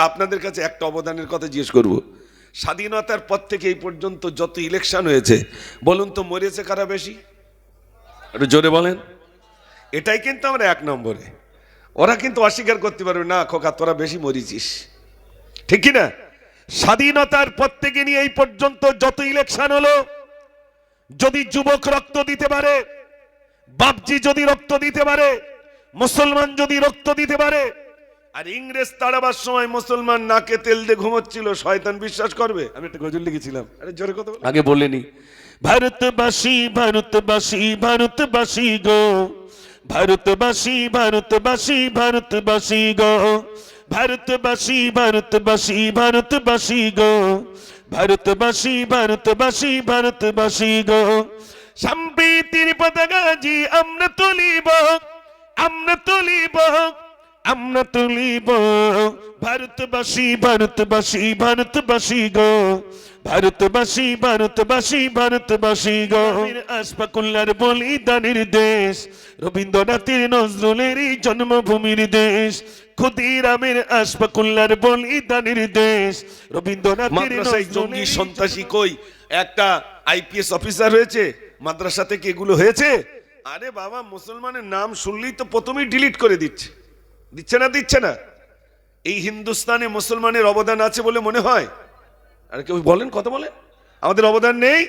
আপনাদের কাছে একটা অবদানের কথা জিজ্ঞেস করব। স্বাধীনতার পর থেকে এই পর্যন্ত যত ইলেকশন হয়েছে বলুন তো মরেছে কারা বেশি? একটু জোরে বলেন। এটাই কিন্তু আমরা এক নম্বরে। ওরা কিন্তু অস্বীকার করতে পারবে না, খোকা তোরা বেশি মরিছিস, ঠিক কি না? স্বাধীনতার পর থেকে নিয়ে এই পর্যন্ত যত ইলেকশন হলো, যদি যুবক রক্ত দিতে পারে, বাপজি যদি রক্ত দিতে পারে, মুসলমান যদি রক্ত দিতে পারে, আর ইংরেজ তাড়াবার সময় মুসলমান নাকে তেল দিয়ে ঘুমোচ্ছিল, শয়তান বিশ্বাস করবে? আমি একটা গজল লিখেছিলাম, আরে জোরে কথা বল। আগে বলেনি, ভারতবাসী ভারতবাসী ভারতবাসী গো, ভারতবাসী ভারতবাসী ভারতবাসী গো, ভারতবাসী ভারতবাসী ভারতবাসী গো, ভারতবাসী ভারতবাসী ভারতবাসী গো, সম্প্রীতির পতাকাজি আমরা তুলিব, আমরা তুলিব, আমরা তুলিব, ভারতবাসী ভারতবাসী ভারতবাসী গো, ভারতবাসী ভারতবাসী ভারতবাসী গো। আশফাকুল্লাহর বলিদানের দেশ, রবীন্দ্রনাথের নজরুলেরই জন্মভূমির দেশ, ক্ষুদিরামের আশফাকুল্লাহর বলিদানের দেশ, রবীন্দ্রনাথের জঙ্গি সন্ত্রাসী কই একটা আইপিএস অফিসার হয়েছে? মাদ্রাসা থেকে এগুলো হয়েছে? আরে বাবা, মুসলমানের নাম শুনলেই তো প্রথমেই ডিলিট করে দিচ্ছে, দিচ্ছে না দিচ্ছে না? এই হিন্দুস্তানে মুসলমানের অবদান আছে বলে মনে হয়? আর কেউ বলেন, কথা বলেন আমাদের অবদান নেই?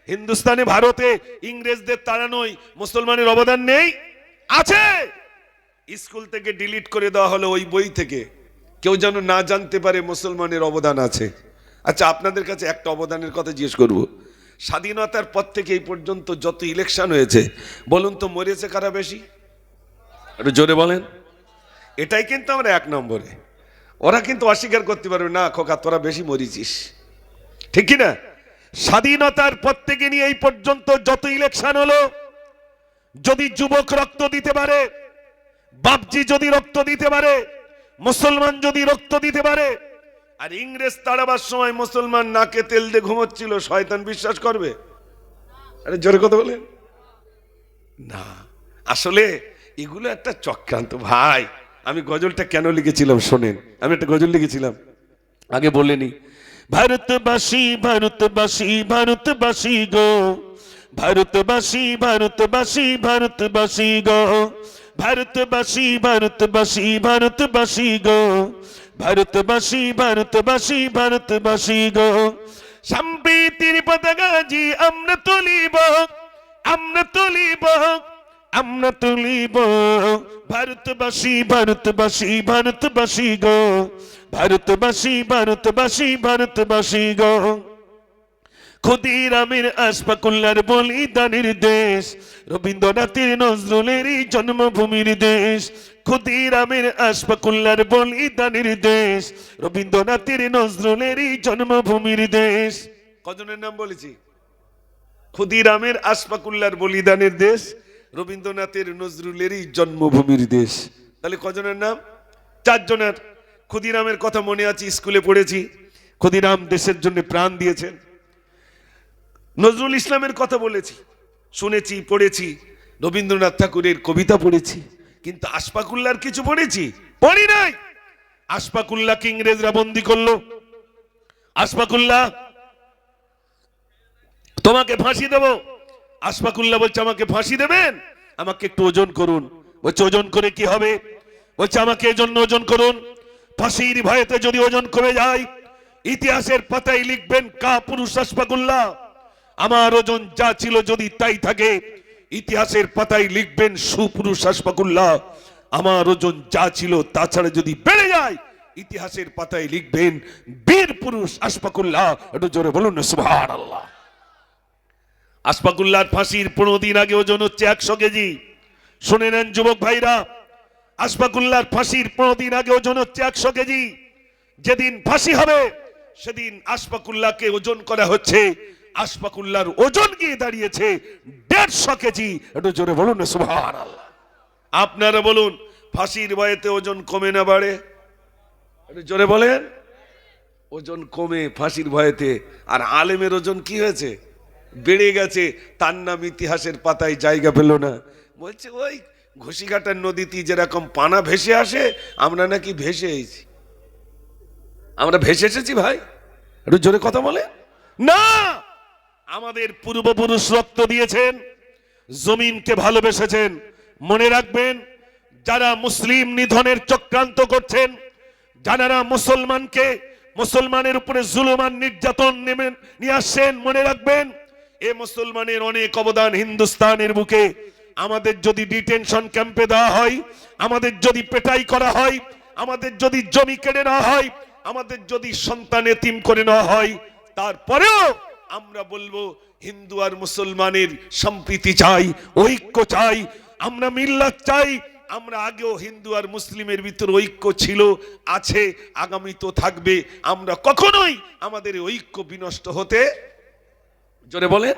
হিন্দুস্তানে ভারতে ইংরেজদের তাড়ানোয় মুসলমানের অবদান নেই? আছে। স্কুল থেকে ডিলিট করে দেওয়া হলো ওই বই থেকে, কেউ যেন না জানতে পারে মুসলমানের অবদান আছে। আচ্ছা, আপনাদের কাছে একটা অবদানের কথা জিজ্ঞেস করব। স্বাধীনতার পর থেকে এই পর্যন্ত যত ইলেকশন হয়েছে বলুন তো মরেছে কারা বেশি? একটু জোরে বলেন। এটাই কিন্তু আমরা এক নম্বরে। ওরা কিন্তু অস্বীকার করতে পারবে না, খোকা তোরা বেশি মরিছিস, ঠিক কি না? স্বাধীনতার পর থেকে নিয়ে এই পর্যন্ত যত ইলেকশন হলো, যদি যুবক রক্ত দিতে পারে, বাপজি যদি রক্ত দিতে পারে, মুসলমান যদি রক্ত দিতে পারে, আর ইংরেজ তাড়াবার সময় মুসলমান নাকে তেল দিয়ে ঘুমোচ্ছিল, শয়তান বিশ্বাস করবে? আরে জোরে কথা বলেন না। আসলে এগুলো একটা চক্রান্ত ভাই। আমি গজলটা কেন লিখেছিলাম শোনেন, আমি একটা গজল লিখেছিলাম, আগে বলেনি, ভারতবাসী ভারতবাসী ভারতবাসী গো, ভারতবাসী ভারতবাসী ভারতবাসী গো, ভারতবাসী ভারতবাসী ভারতবাসী গো, ভারতবাসী ভারতবাসী ভারতবাসী গো, সম্প্রীতির পতাকাজি আমরা তুলিব, আমরা তুলিব, আমরা তুলিব, ভারতবাসী ভারতবাসী ভারতবাসী গো, ভারতবাসী ভারতবাসী ভারতবাসী গো, ক্ষুদিরামের আশফাকুল্লাহর বলিদানের দেশ, রবীন্দ্রনাথের নজরুলেরই জন্মভূমির দেশ, ক্ষুদিরামের আশফাকুল্লাহর বলিদানের দেশ, রবীন্দ্রনাথের নজরুলেরই জন্মভূমির দেশ। কজনের নাম বলেছি? ক্ষুদিরামের আশফাকুল্লাহর বলিদানের দেশ, রবীন্দ্রনাথের নজরুলেরই জন্মভূমির দেশ। তাহলে কজনের নাম? চারজনের। ক্ষুদিরামের কথা মনে আছে, স্কুলে পড়েছি। ক্ষুদিরাম দেশের জন্য প্রাণ দিয়েছেন। নজরুল ইসলামের কথা বলেছি, শুনেছি, পড়েছি। রবীন্দ্রনাথ ঠাকুরের কবিতা পড়েছি, কিন্তু আশফাকুল্লাহর কিছু পড়েছি? পড়ি নাই। আশফাকুল্লাহকে ইংরেজরা বন্দী করলো। আশফাকুল্লাহ, তোমাকে ফাঁসি দেব। আশফাকুল্লাহ বলছে, আমাকে ফাঁসি দেবেন? আমাকে একটু ওজন করুন। বলছে, ওজন করে কি হবে? বলছে, আমাকে এজন্য ওজন করুন, ফাঁসির ভয়েতে যদি ওজন কমে যায়, ইতিহাসের পাতায় লিখবেন কাপুরুষ আশফাকুল্লাহ। আমার ওজন যা ছিল যদি তাই থাকে, ইতিহাসের পাতায় লিখবেন সুপুরুষ আশফাকুল্লাহ। আমার ওজন যা ছিল তাছাড়া যদি বেড়ে যায়, ইতিহাসের পাতায় লিখবেন বীর পুরুষ আশফাকুল্লাহ। একটু জোরে বলুন না সুবহানাল্লাহ। আশফাকুল্লাহর ফাঁসির 15 দিন আগে ওজন হচ্ছে 100 কেজি। শুনে নেন যুবক ভাইরা, আশফাকুল্লাহর ফাঁসির 15 দিন আগে ওজন হচ্ছে 100 কেজি। যেদিন ফাঁসি হবে সেদিন আশফাকুল্লাহকে ওজন করা হচ্ছে, আশফাকুল্লাহর ওজন গিয়ে দাঁড়িয়েছে 150 কেজি। একটু জোরে বলুন না সুবহানাল্লাহ। আপনারা বলুন, ফাঁসির ভয়েতে ওজন কমে না বাড়ে? একটু জোরে বলেন। ওজন কমে ফাঁসির ভয়েতে, আর আলেমের ওজন কি হয়েছে? বেড়ে গেছে। তার নাম ইতিহাসের পাতায় জায়গা পেল না। বলছে, ওই ঘুষিঘাটার নদীতে যেরকম পানা ভেসে আসে, আমরা নাকি ভেসে এসেছি। আমরা ভেসে এসেছি ভাই? একটু জোরে কথা বলে না। আমাদের পূর্বপুরুষ রক্ত দিয়েছেন, জমিনকে ভালোবেসেছেন। মনে রাখবেন, যারা মুসলিম নিধনের চক্রান্ত করছেন, যারা মুসলমানের উপরে জুলুম আর নির্যাতন নিয়ে আসছেন, মনে রাখবেন এ মুসলমানের অনেক অবদান হিন্দুস্তানের বুকে। আমাদের যদি ডিটেনশন ক্যাম্পে দেওয়া হয়, আমাদের যদি পেটাই করা হয়, আমাদের যদি জমি কেড়ে নেওয়া হয়, আমাদের যদি সন্তান এতিম করে নেওয়া হয়, তারপরেও আমরা বলবো হিন্দু আর মুসলমানের সম্প্রীতি চাই, ঐক্য চাই, আমরা মিল্লাত চাই। আমরা আগেও হিন্দু আর মুসলিমের ভিতর ঐক্য ছিল, আছে, আগামী তো থাকবে। আমরা কখনোই আমাদের ঐক্য বিনষ্ট হতে, জোরে বলে,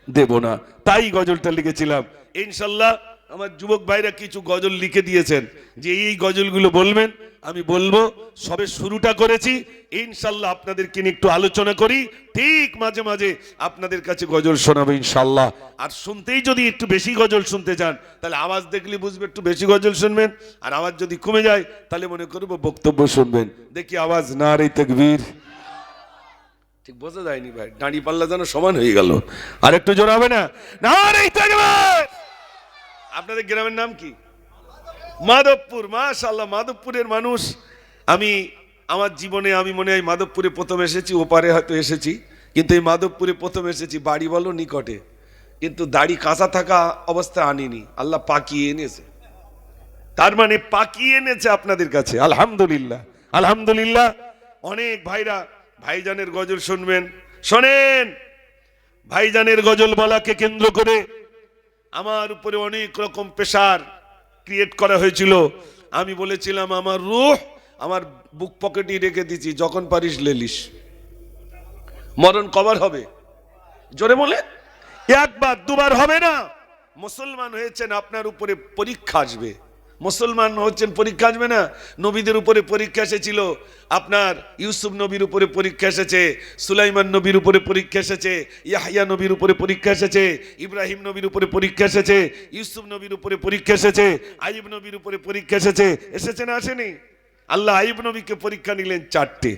দেব না। তাই গজলটা লিখেছিলাম। ইনশাল্লাহ আমার যুবক ভাইরা কিছু গজল লিখে দিয়েছেন যে এই গজলগুলো বলবেন। আমি বলবো, সবে শুরুটা করেছি, ইনশাল্লাহ আপনাদেরকে নিয়ে একটু আলোচনা করি, ঠিক মাঝে মাঝে আপনাদের কাছে গজল শোনাবো ইনশাল্লাহ। আর শুনতেই যদি একটু বেশি গজল শুনতে চান, তাহলে আওয়াজ দেখলে বুঝবে একটু বেশি গজল শুনবেন। আর আওয়াজ যদি কমে যায়, তাহলে মনে করবো বক্তব্য শুনবেন। দেখি আওয়াজ, নারে তাকবীর। ঠিক বোঝা যায়নি ভাই, দাঁড়ি পাল্লা যেন সমান হয়ে গেল। আর একটু জোর হবে না? নারে তাকবীর। আপনাদের গ্রামের নাম কি? মাধবপুর। মাশাআল্লাহ, মাধবপুরের মানুষ। আমার জীবনে আমি মনে হয় মাধবপুরে প্রথম এসেছি, ওপারে হয়তো এসেছি, কিন্তু এই মাধবপুরে প্রথম এসেছি। বাড়ি বলো নিকটে, কিন্তু দাড়ি কাঁচা থাকা অবস্থায় আনিনি, আল্লাহ পাকিয়ে এনেছে। তার মানে পাকিয়ে এনেছে আপনাদের কাছে, আলহামদুলিল্লাহ, আলহামদুলিল্লাহ। অনেক ভাইরা ভাইজানের গজল শুনবেন। শোনেন, ভাইজানের গজল বলাকে কেন্দ্র করে আমার উপরে অনেক রকম প্রেশার ক্রিয়েট করা হয়েছিল। আমি বলেছিলাম আমার রূহ আমার বুক পকেটে রেখে দিয়েছি, যখন পারিস লেলিস। মরণ কবার হবে? জোরে বলে, একবার দুবার হবে না। মুসলমান হয়েছেন, আপনার উপরে পরীক্ষা আসবে। মুসলমান হচ্ছেন, পরীক্ষা আসবে না? নবীদের উপরে পরীক্ষা এসেছিল। আপনার ইউসুফ নবীর উপরে পরীক্ষা এসেছে, সুলাইমান নবীর উপরে পরীক্ষা এসেছে, ইয়াহইয়া নবীর উপরে পরীক্ষা এসেছে, ইব্রাহিম নবীর উপরে পরীক্ষা এসেছে, ইউসুফ নবীর উপরে পরীক্ষা এসেছে, আইয়ুব নবীর উপরে পরীক্ষা এসেছে। এসেছে না আসেনি? আল্লাহ আইয়ুব নবীকে পরীক্ষা নিলেন 4টে।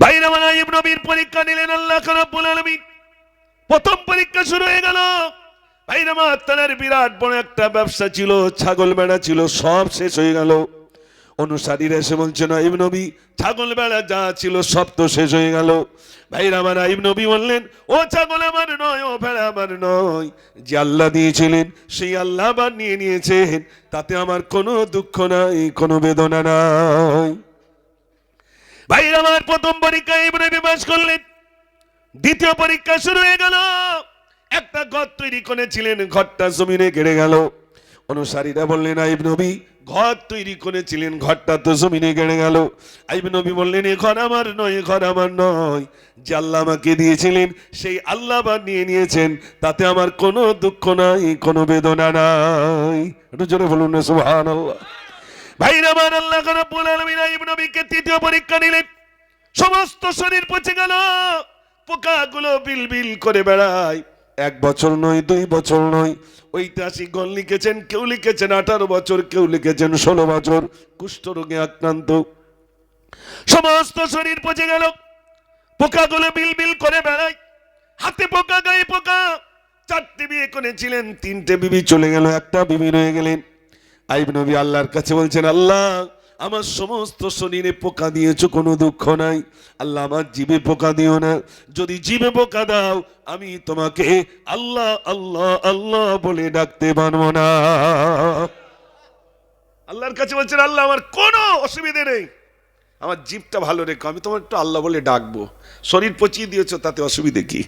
ভাইরা মানে আইয়ুব নবীর পরীক্ষা নিলেন আল্লাহ রাব্বুল আলামিন। প্রথম পরীক্ষা শুরু হয়ে গেল। ভাইরা মা, তার বিরাট বড় একটা ব্যবসা ছিল, ছাগল বেড়া ছিল, সব শেষ হয়ে গেল। অনুসারীরা এসে বলছেন, আইয়ুব নবী, ছাগল বেড়া যা ছিল সব তো শেষ হয়ে গেল। ভাইরা আমার, আইয়ুব নবী বললেন, ও ছাগল আমার নয়, ও ভেড়া আমার নয়, যে আল্লাহ দিয়েছিলেন সেই আল্লাহ আবার নিয়ে নিয়েছেন, তাতে আমার কোনো দুঃখ নাই, কোনো বেদনা নাই। ভাইরা আমার, প্রথম পরীক্ষায় আইয়ুব নবী পাস করলেন। দ্বিতীয় পরীক্ষা শুরু হয়ে গেল। একটা ঘর তৈরি করেছিলেন, ঘরটা জমিনে গেড়ে গেল। অনুসারীরা বললেন, আইয়ুব নবী, ঘর তৈরি করেছিলেন, ঘরটা তো জমিনে গেড়ে গেল। আইয়ুব নবী বললেন, এ ঘর আমার নয়, এ ঘর আমার নয়, যে আল্লাহ আমাকে দিয়েছিলেন সেই আল্লাহ আবার নিয়ে নিয়েছেন, তাতে আমার কোনো দুঃখ নাই, কোনো বেদনা নাই। একটু জোরে বলুন না সুবহানাল্লাহ। ভাইরা আমার, আল্লাহ রাব্বুল আলামিন আইয়ুব নবীকে তৃতীয় পরীক্ষা নিলেন। সমস্ত শরীর পচে গেল, পোকাগুলো বিলবিল করে বেড়ায়। 1 বছর নয়, 2 বছর নয়, ঐতিহাসিক গণ লিখেছেন, কেউ লিখেছেন 18 বছর, কেউ লিখেছেন 16 বছর, কুষ্ঠরোগে আক্রান্ত। সমস্ত শরীর পচে গেল, পোকাগুলো বিলবিল করে বেড়ায়, হাতে পোকা, গায়ে পোকা। 4টে বিয়ে করেছিলেন, 3টে বিবি চলে গেল, একটা বিবি রয়ে গেলেন। আইয়ুব নবী আল্লাহর কাছে বলছেন, আল্লাহ আমার সমস্ত শরীরে পোকা দিয়েছো, কোনো দুঃখ নাই, আল্লাহ আমার জিভে পোকা দিও না, যদি জিভে পোকা দাও আমি তোমাকে আল্লাহ আল্লাহ আল্লাহ বলে ডাকতে পারবো না। আল্লাহর কাছে বলছেন, আল্লাহ আমার কোনো অসুবিধে নেই, আমার জিভটা ভালো রেখো, আমি তোমার একটু আল্লাহ বলে ডাকবো। শরীর পচিয়ে দিয়েছো, তাতে অসুবিধে কি?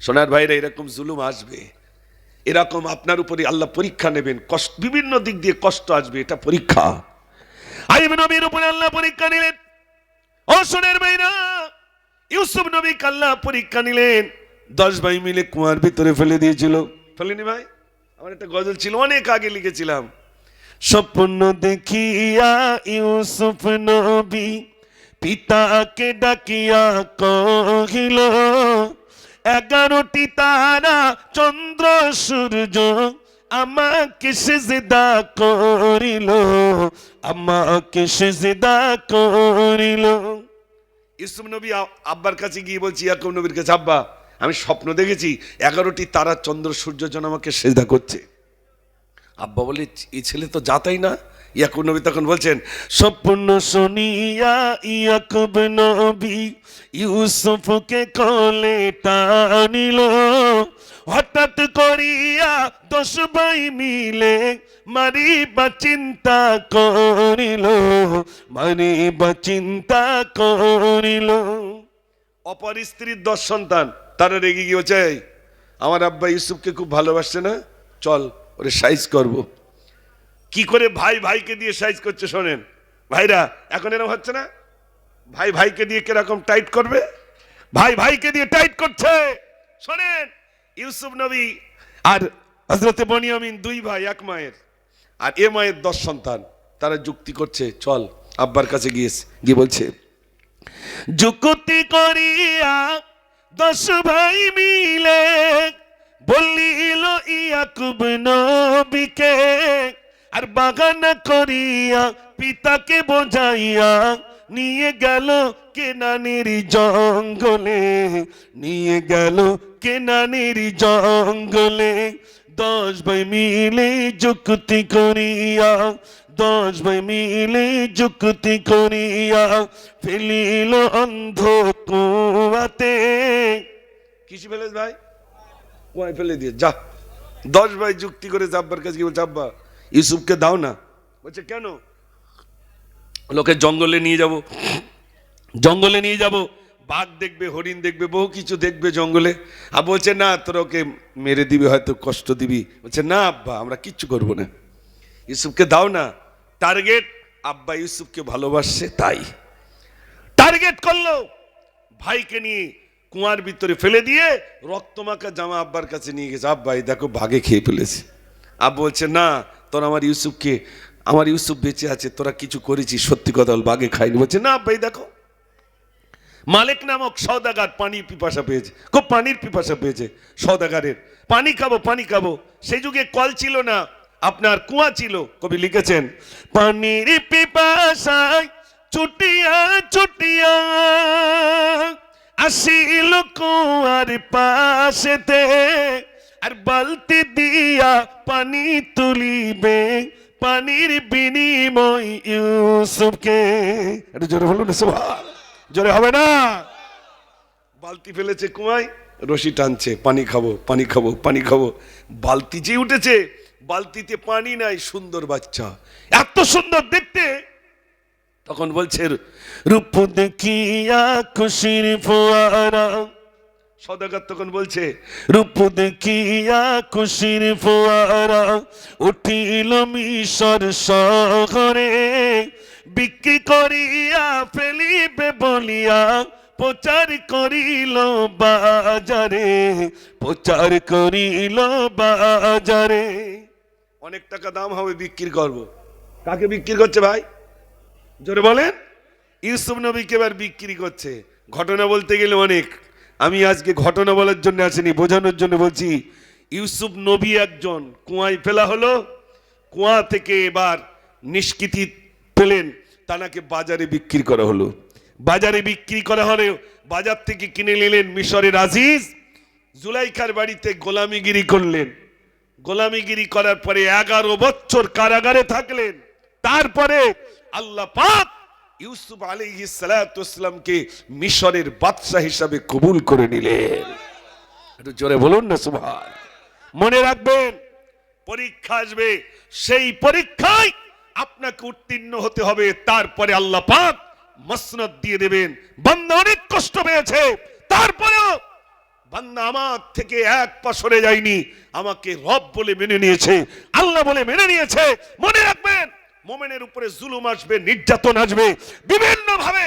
সোনার ভাইরা, এরকম জুলুম আসবে, এরকম আপনার উপরে আল্লাহ পরীক্ষা নেবেন, কষ্ট, বিভিন্ন দিক দিয়ে কষ্ট আসবে, এটা পরীক্ষা। আইয়ুব নবীর উপরে আল্লাহ পরীক্ষা নিলেন। ও সোনার ভাইরা, ইউসুফ নবীকে আল্লাহ পরীক্ষা নিলেন। 10 ভাই মিলে কুয়ার ভিতরে ফেলে দিয়েছিল। ফেলেনি ভাই? আমার একটা গজল ছিল, অনেক আগে লিখেছিলাম। স্বপ্ন দেখিয়া ইউসুফ নবী পিতাকে ডাকিয়া কহিল, 11টি তারা চন্দ্র সূর্য আমাকে সিজদা করিল, আমাকে সিজদা করিল। ইউসুফ নবী আব্বার কাছে গিয়ে বলছি, ইয়াকুব নবীর কাছে, আব্বা আমি স্বপ্ন দেখেছি 11টি তারা চন্দ্র সূর্য যেন আমাকে সিজদা করছে। আব্বা বলে, এই ছেলে তো যাতাই না। ইয়াকুব নবী তখন বলছেন, স্বপ্ন শুনিয়া ইয়াকুব নবী ইউসুফকে কোলে টানিল, হঠাৎ করিয়া 10 ভাই মিলে মারিবা চিন্তা করিল, মারিবা চিন্তা করিল। অপর স্ত্রীর 10 সন্তান, তারা রেগে গিয়েছে, আমার আব্বা ইউসুফকে খুব ভালোবাসছে না, চল ওরে সাইজ করব। কি করে ভাই ভাইকে দিয়ে সাইজ করছে শোনেন। ভাইরা এখন এরকম হচ্ছে না, ভাই ভাইকে দিয়ে কিরকম টাইট করবে, ভাই ভাইকে দিয়ে টাইট করছে। শোনেন, ইউসুফ নবী আর হযরতে বনিয়ামিন 2 ভাই 1 মায়ের, আর এ মায়ের 10 সন্তান, তারা যুক্তি করছে, চল আব্বার কাছে গিয়ে বলছে, যুক্তি করিয়া 10 ভাই মিলে বলিল ইয়াকুব নবীকে, আর বাগান করিয়া পিতাকে বোঝাইয়া নিয়ে গেল কেনানের জঙ্গলে, নিয়ে গেল কেনানের জঙ্গলে। 10 ভাই মিলে যুক্তি করিয়া, 10 ভাই মিলে যুক্তি করিয়া ফেলিল অন্ধ কুয়াতে। কিছু ফেলে ভাই, কুয়ায় ফেলে দিয়ে যা। 10 ভাই যুক্তি করে আব্বার কাছে গিয়ে বলছে, আব্বা ইউসুফকে দাও না। বলছে কেন? লোকে জঙ্গলে নিয়ে যাব, জঙ্গলে নিয়ে যাব, বাঘ দেখবে, হরিণ দেখবে, বহু কিছু দেখবে জঙ্গলে। আর বলছে না, তোর ওকে মেরে দিবি, হয়তো কষ্ট দিবি। বলছে না আব্বা, আমরা কিচ্ছু করবো না, ইউসুফকে দাও না। টার্গেট, আব্বা ইউসুফকে ভালোবাসছে, তাই টার্গেট করলো। ভাইকে নিয়ে কুয়ার ভিতরে ফেলে দিয়ে রক্তমাখা জামা আব্বার কাছে নিয়ে গেছে, আব্বা এই দেখো বাঘে খেয়ে ফেলেছে। আব্বা বলছে না, তোর আমার ইউসুফকে, আমার ইউসুফ বেঁচে আছে, তোরা কিছু করেছিস, সত্যি কথা বল, বাঘে খাইনি। বলছে না আব্বা এই দেখো। মালিক নামক সওদাগার পানির পিপাসা পেয়েছে, খুব পানির পিপাসা পেয়েছে সওদাগারের, পানি খাবো পানি খাবো। সেই যুগে কল ছিল না, আপনার কুয়া ছিল। কবি লিখেছেন, পানির পিপাসায় ছুটিয়া ছুটিয়া আসিল কুয়ার পাশেতে, আর বালতি দিয়া পানি তুলিবে, পানির বিনিময় ইউসুফকে। এটা জোরে বলুন না সুবহান, জোরে হবে না। বালতি ফেলেছে কুয়ায়, রশি টানছে, পানি খাবো পানি খাবো পানি খাবো। বালতি যে উঠেছে, বালতিতে পানি নাই, সুন্দর বাচ্চা, এত সুন্দর দেখতে। তখন বলছে, রূপ দেখিয়া খুশির ফোয়ারা। সওদাগর তখন বলছে, রূপ দেখিয়া খুশির ফোয়ারা উঠিল মিশর শহরে, বিক্রি করিয়া ফেলিবে বলিয়া প্রচার করিল বাজারে, প্রচার করিল বাজারে। অনেক টাকা দাম হবে, বিক্রি করব। কাকে বিক্রি করছে ভাই, জোরে বলেন? ইউসুফ নবীকে এবার বিক্রি করছে। ঘটনা বলতে গেলে অনেক, আমি আজকে ঘটনা বলার জন্য আসিনি, বোঝানোর জন্য বলছি। ইউসুফ নবী একজন, কুয়ায় ফেলা হলো, কুয়া থেকে এবার নিষ্কৃতি পেলেন, তাকে বাজারে বিক্রি করা হলো। বাজারে বিক্রি করা হলে বাজার থেকে কিনে নিলেন মিশরের আজিজ, জুলাইখার বাড়িতে গোলামিগিরি করলেন। গোলামিগিরি করার পরে 11 বছর কারাগারে থাকলেন। তারপরে আল্লাহ পাক ইউসুফ আলাইহিস সালাতু ওয়াসসালামকে মিশরের বাদশা হিসাবে কবুল করে নিলেন। একটু জোরে বলুন না সুবহান। মনে রাখবেন, পরীক্ষা আসবে, সেই পরীক্ষায় আপনাকে উত্তীর্ণ হতে হবে। তারপরে আল্লাহ পাক মাসনাদ দিয়ে দেবেন। বান্দা অনেক কষ্ট পেয়েছে, তারপরেও বান্দা আমার থেকে এক পা সরে যায়নি, আমাকে রব বলে মেনে নিয়েছে, আল্লাহ বলে মেনে নিয়েছে। মনে রাখবেন, মুমিনের উপরে জুলুম আসবে, নির্যাতন আসবে, বিভিন্ন ভাবে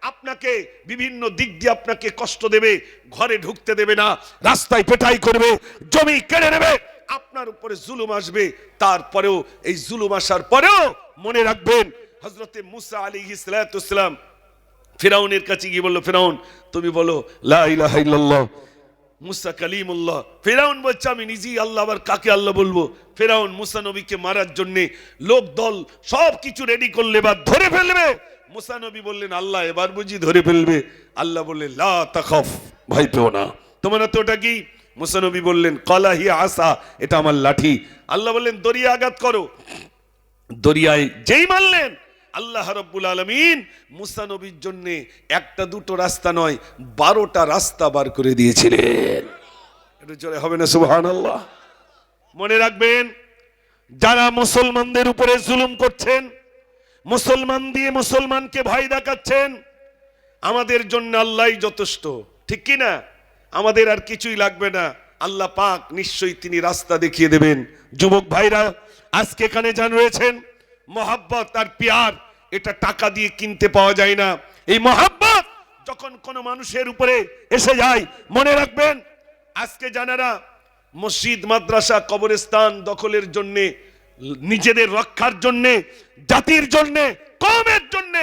আপনাকে বিভিন্ন দিক দিয়ে আপনাকে কষ্ট দেবে, ঘরে ঢুকতে দেবে না, রাস্তায় পেটাই করবে, জমি কেড়ে নেবে, আপনার উপরে জুলুম আসবে। তারপরেও এই জুলুম আসার পরেও মনে রাখবেন, হযরতে মুসা আলাইহিস সালাতু ওয়াসসালাম ফিরাউনের কাছে গিয়ে বলল, ফিরাউন তুমি বলো লা ইলাহা ইল্লাল্লাহ, মুসা কালিমুল্লাহ। ফেরাউন বলছে আমি নিজেই আল্লাহ, আবার কাকে আল্লাহ বলবো? ফেরাউন মুসা নবীকে মারার জন্যে লোক দল সব কিছু রেডি করলে এবার ধরে ফেলবে। মুসা নবী বললেন আল্লাহ এবার বুঝি ধরে ফেলবে? আল্লাহ বললেন লা তাখাফ, ভয় পেও না। তোমার তো ওটা কি? মুসা নবী বললেন কালা হিয়া আসা, এটা আমার লাঠি। আল্লাহ বললেন দরিয়া আঘাত করো। দরিয়ায় যেই মারলেন, আল্লাহ রাব্বুল আলামিন মুসা নবীর জন্য একটা দুটো রাস্তা নয় 12টা রাস্তা বার করে দিয়েছিলেন। এটা জোরে হবে না সুবহানাল্লাহ? মনে রাখবেন, যারা মুসলমানদের উপরে জুলুম করছেন, মুসলমান দিয়ে মুসলমানকে ভয় দেখাচ্ছেন, আমাদের জন্য আল্লাহই যথেষ্ট, ঠিক কি না? আমাদের আর কিছুই লাগবে না, আল্লাহ পাক নিশ্চয়ই তিনি রাস্তা দেখিয়ে দেবেন। যুবক ভাইরা আজকে এখানে যান রয়েছেন, মহাব্বত আর পিয়ার এটা টাকা দিয়ে কিনতে পাওয়া যায় না। এই মহাব্বত যখন কোনো মানুষের উপরে এসে যায়, মনে রাখবেন আজকে যারা মসজিদ মাদ্রাসা কবরস্থান দখলের জন্য, নিজেদের রক্ষার জন্য, জাতির জন্য, কওমের জন্য,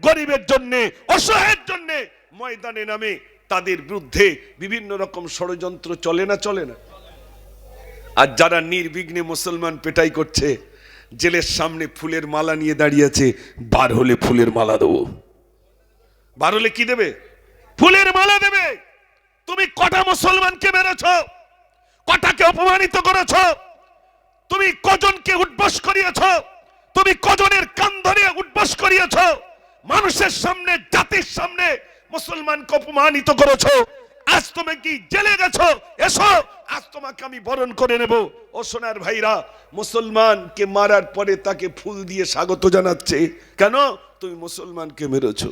গরিবের জন্য, অসহায়ের জন্য ময়দানে নামে, তাদের বিরুদ্ধে বিভিন্ন রকম ষড়যন্ত্র চলে না চলে না? আর যারা নির্বিঘ্নে মুসলমান পেটাই করছে, জেলের সামনে ফুলের মালা নিয়ে দাঁড়িয়ে আছে, বার হলে ফুলের মালা দেবো। বার হলে কি দেবে? ফুলের মালা দেবে। তুমি কটা মুসলমানকে মেরেছ? কটাকে অপমানিত করেছ? তুমি কজনকে উঠবস করিয়েছ? তুমি কজনের কান ধরে উঠবস করিয়েছ? মানুষের সামনে, জাতির সামনে মুসলমানকে অপমানিত করেছ। আজ তুমি কি জেলে গেছো? এসো, আজ তোমাকে আমি বরণ করে নেব। ও সোনার ভাইরা, মুসলমানকে মারার পরে তাকে ফুল দিয়ে স্বাগত জানাচ্ছে কেন? তুমি মুসলমানকে মেরেছো।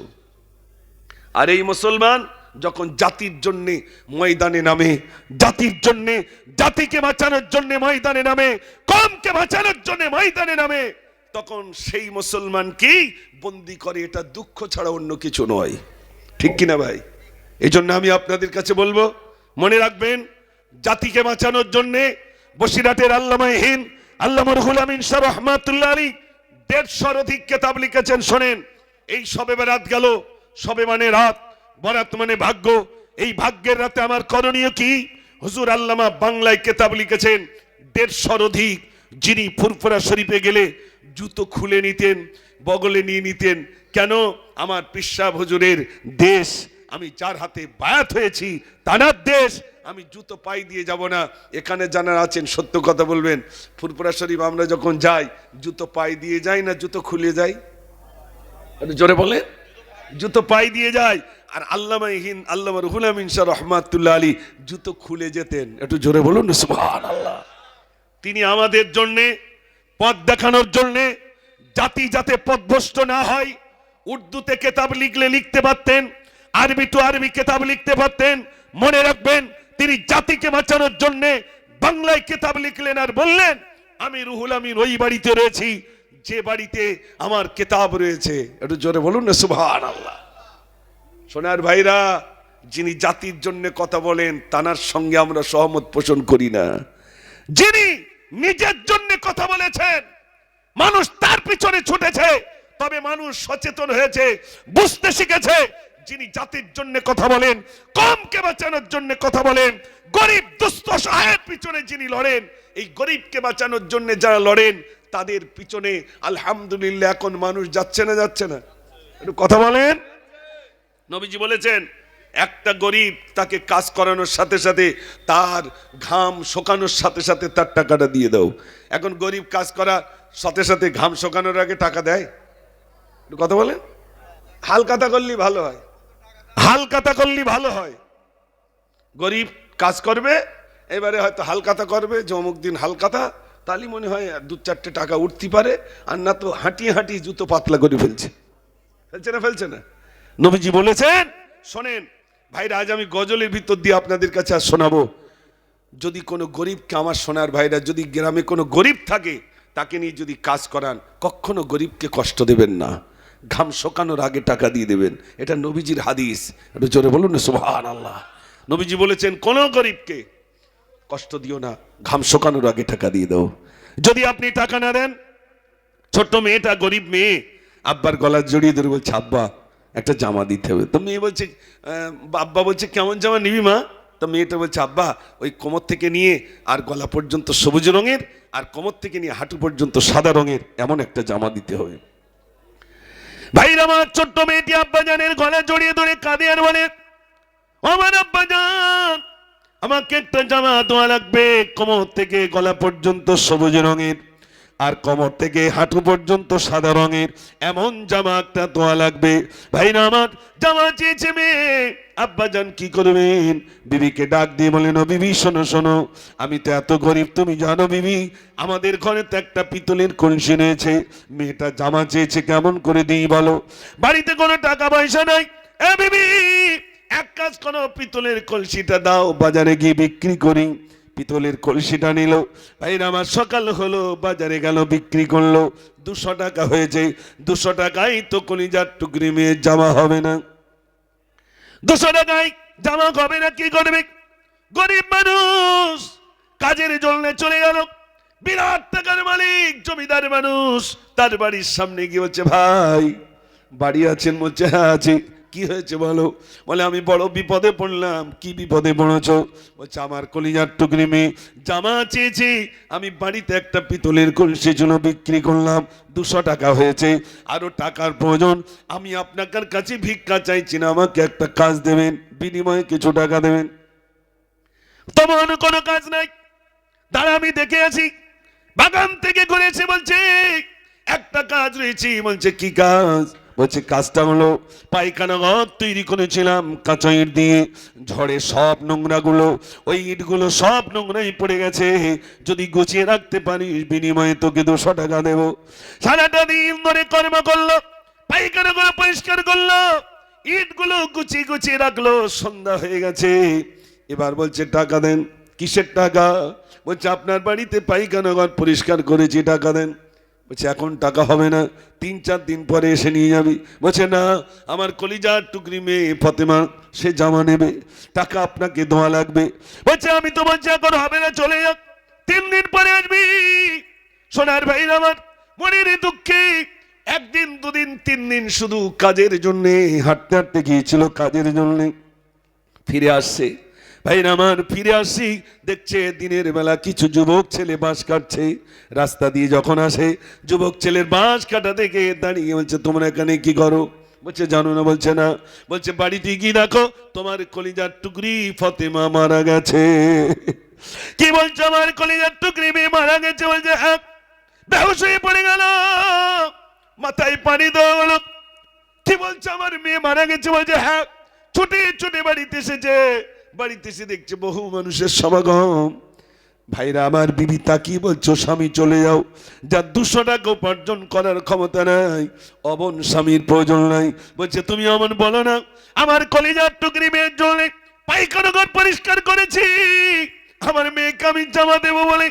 আর এই মুসলমান যখন জাতির জন্য ময়দানে নামে, জাতির জন্য, জাতিকে বাঁচানোর জন্য ময়দানে নামে, কওমকে বাঁচানোর জন্য ময়দানে নামে, তখন সেই মুসলমানকেই বন্দী করে। এটা দুঃখ ছাড়া অন্য কিছু নয়, ঠিক কিনা ভাই? এই জন্য আমি আপনাদের কাছে বলবো, মনে রাখবেন জাতিকে বাঁচানোর জন্য বসিরহাটের আল্লামায়ে আল্লামা রুহুল আমিন শাহ রহমাতুল্লাহ আলাইহি 150 অধিক কিতাব লিখেছেন। শোনেন, এই শবে বরাত গেল, শবে মানে রাত, বরাত মানে ভাগ্য। এই ভাগ্যের রাতে আমার করণীয় কি? হুজুর আল্লামা বাংলায় কিতাব লিখেছেন 150 অধিক। যিনি ফুরফুরা শরীফে গেলে জুতো খুলে নিতেন, বগলে নিয়ে নিতেন। কেন? আমার পীর সাহেব হুজুরের দেশ, আমি যার হাতে বায়াত হয়েছি তানার দেশ, আমি জুতো পাই দিয়ে যাব না। এখানে যারা আছেন সত্য কথা বলবেন, ফুরফুরা শরীফ আমরা যখন যাই জুতো পাই দিয়ে যাই না জুতো খুলে যাই? একটু জোরে বলে। জুতো পাই দিয়ে যায়। আর আল্লামা রুহুল আমিন শাহ রহমাতুল্লাহ আলাইহি জুতো খুলে যেতেন। একটু জোরে বলুন সুবহানাল্লাহ। তিনি আমাদের জন্য পথ দেখানোর জন্য, জাতি যাতে পথভ্রষ্ট না হয়, উর্দুতে কিতাব লিখলে লিখতে পারতেন, আরবি টু আরবি কিতাব লিখতে পারতেন। মনে রাখবেন, তিনি জাতিকে বাঁচানোর জন্য বাংলায় কিতাব লিখলেন আর বললেন আমি রুহুল আমিন ওই বাড়িতে রয়েছি যে বাড়িতে আমার কিতাব রয়েছে। একটু জোরে বলুন না সুবহানাল্লাহ। সোনার ভাইরা, যিনি জাতির জন্য কথা বলেন তানার সঙ্গে আমরা সহমত পোষণ করি না। যিনি নিজের জন্য কথা বলেছেন, মানুষ তার পিছনে ছুটেছে, তবে মানুষ সচেতন হয়েছে, বুঝতে শিখেছে। যিনি জাতির জন্য কথা বলেন, কওমকে বাঁচানোর জন্য কথা বলেন, গরিব দুস্থ অসহায়ের পিছনে যিনি লড়েন, এই গরিবকে বাঁচানোর জন্য যারা লড়েন তাদের পিছনে আলহামদুলিল্লাহ এখন মানুষ যাচ্ছে না যাচ্ছে না? একটু কথা বলেন। নবীজি বলেছেন একটা গরিব তাকে কাজ করানোর সাথে সাথে, তার ঘাম শোকানোর সাথে সাথে তার টাকাটা দিয়ে দাও। এখন গরিব কাজ করার সাথে সাথে ঘাম শোকানোর আগে টাকা দেয়? একটু কথা বলেন। হালকাতা করলেই ভালো হয়, হালকাতা করলেই ভালো হয়। গরিব কাজ করবে, এবারে হয়তো হালকাতা করবে যে অমুক দিন হালকাতা, তাহলে মনে হয় 2-4টে টাকা উঠতে পারে। আর না তো হাঁটিয়ে হাঁটিয়ে জুতো পাতলা করে ফেলছে। ফেলছে না? নবীজি বলেছেন, শোনেন ভাইরা, আজ আমি গজলের ভিতর দিয়ে আপনাদের কাছে আর শোনাবো। যদি কোনো গরিবকে, আমার সোনার ভাইরা, যদি গ্রামে কোনো গরিব থাকে তাকে নিয়ে যদি কাজ করান, কখনো গরিবকে কষ্ট দেবেন না, ঘাম শোকানোর আগে টাকা দিয়ে দেবেন। এটা নবীজির হাদিস। একটু জোরে বলুন না সুবহানাল্লাহ। নবীজি বলেছেন কোন গরিবকে কষ্ট দিও না, ঘাম শোকানোর আগে টাকা দিয়ে দাও। যদি আপনি টাকা না দেন, ছোট্ট মেয়েটা, গরিব মেয়ে, আব্বার গলা জড়িয়ে ধরে বলছে আব্বা একটা জামা দিতে হবে। তো মেয়ে বলছে, আব্বা বলছে কেমন জামা নিবি মা? তো তা মেয়েটা বলছে আব্বা ওই কোমর থেকে নিয়ে আর গলা পর্যন্ত সবুজ রঙের আর কোমর থেকে নিয়ে হাঁটু পর্যন্ত সাদা রঙের এমন একটা জামা দিতে হবে। ভাইরা আমার, ছোট্ট মেয়েটি আব্বাজানের গলা জড়িয়ে ধরে কাঁদে আর বলে, আমার আব্বাজান আমাকে একটা জামা দেওয়া লাগবে, কোমর থেকে গলা পর্যন্ত সবুজ রঙের আর কোমর থেকে হাঁটু পর্যন্ত সাদা রঙের এমন জামা একটা দেওয়া লাগবে। ভাইরা আমার, জামা চেয়েছে মেয়ে, আব্বাজান কি করবেন? বিবিকে ডাক দিয়ে বলেন, ও বিবি শোনো শোনো, আমি তো এত গরিব তুমি জানো বিবি, আমাদের ঘরে তো একটা পিতলের কলসি রয়েছে, মেয়েটা জামা চেয়েছে কেমন করে দিই বলো, বাড়িতে কোনো টাকা পয়সা নাই। এ বিবি এক কাজ করো, পিতলের কলসিটা দাও, বাজারে গিয়ে বিক্রি করি। পিতলের কলসিটা নিল। ভাইরা আমার, সকাল হলো, বাজারে গেল, বিক্রি করলো, 200 টাকা হয়েছে। 200 টাকায় তো কলিজার টুকরি মেয়ের জামা হবে না। 200 টাকায় জামা হবে না, কি করবে? গরিব মানুষ কাজের জন্য চলে গেল, বিরাট টাকার মালিক জমিদার মানুষ, তার বাড়ির সামনে গিয়ে বলছে, ভাই বাড়ি আছেন? বলছে হ্যাঁ আছি। কি হয়েছে বলো? বলে আমি বড় বিপদে পড়লাম। কি বিপদে পড়েছ? বলছে আমার কলিজার টুকরি মেয়ে জামা চেয়েছি, আমি বাড়িতে একটা পিতলের কলসি জন্য বিক্রি করলাম, 200 টাকা হয়েছে, আরো টাকার প্রয়োজন, আমি আপনার কাছে ভিক্ষা চাইছি না, আমাকে একটা কাজ দেবেন, বিনিময়ে কিছু টাকা দেবেন। তেমন কোনো কাজ নাই, দাঁড়া আমি দেখে আছি। বাগান থেকে ঘুরেছে, বলছে একটা কাজ রয়েছে। বলছে কি কাজ? বলছে কাজটা হলো পায়খানা ঘর তৈরি করেছিলাম কাঁচা ইট দিয়ে, ঝড়ে সব নোংরাগুলো, ওই ইটগুলো সব নোংরাই পড়ে গেছে, যদি গুছিয়ে রাখতে পারিস বিনিময়ে তোকে 200 টাকা দেব। সারাটা দিন ধরে কর্ম করলো, পায়খানা ঘর পরিষ্কার করলো, ইটগুলো গুছিয়ে গুছিয়ে রাখলো, সন্ধ্যা হয়ে গেছে, এবার বলছে টাকা দেন। কিসের টাকা? বলছে আপনার বাড়িতে পায়খানা ঘর পরিষ্কার করেছি, টাকা দেন। বলছে এখন টাকা হবে না, 3-4 দিন পরে এসে নিয়ে যাবি। বলছে না, আমার কলিজার টুকরি মেয়ে ফতেমা সে জামা নেবে, টাকা আপনাকে দেওয়া লাগবে। বলছে আমি তো বলছি এখন হবে না, চলে যাক, 3 দিন পরে আসবি। সোনার ভাই আমার, মনের দুঃখে 1 দিন 2 দিন 3 দিন শুধু কাজের জন্য হাঁটতে হাঁটতে গিয়েছিল, কাজের জন্য ফিরে আসছে। ভাইরা আমার, ফিরে আসি, দেখছে দিনের বেলা কিছু যুবক ছেলে বাঁশ কাটছে, রাস্তা দিয়ে যখন আসে যুবক ছেলের বাঁশ কাটা দেখে দাঁড়িয়ে বলছে তোমরা এখানে কি করো? বলছে জানো না। বলছে না। বলছে বাড়িতে গিয়ে দেখো তোমার কলিজার টুকরি ফতেমা মারা গেছে। কি বলছে? আমার কলিজার টুকরি মেয়ে মারা গেছে। বলছে হ্যাঁ। বেহুশ হয়ে পড়ে গেল, মাথায় পানি দেওয়া হলো। কি বলছে? আমার মেয়ে মারা গেছে। বলছে হ্যাঁ। ছুটে ছুটে বাড়িতে এসেছে, বাড়িতে এসে দেখছে বহু মানুষের সমাগম। ভাইরা আমার, বিবি তাকিয়ে বলছো স্বামী চলে যাও, যার 200 টাকা উপার্জন করার ক্ষমতা নাই, অমন স্বামীর প্রয়োজন নাই। বলছে তুমি অমন বলো না, আমার কলিজার টুকরি মেয়ের জন্য পায়খানা ঘর পরিষ্কার করেছি, আমার মেয়েকে আমি জামা দেবো বলে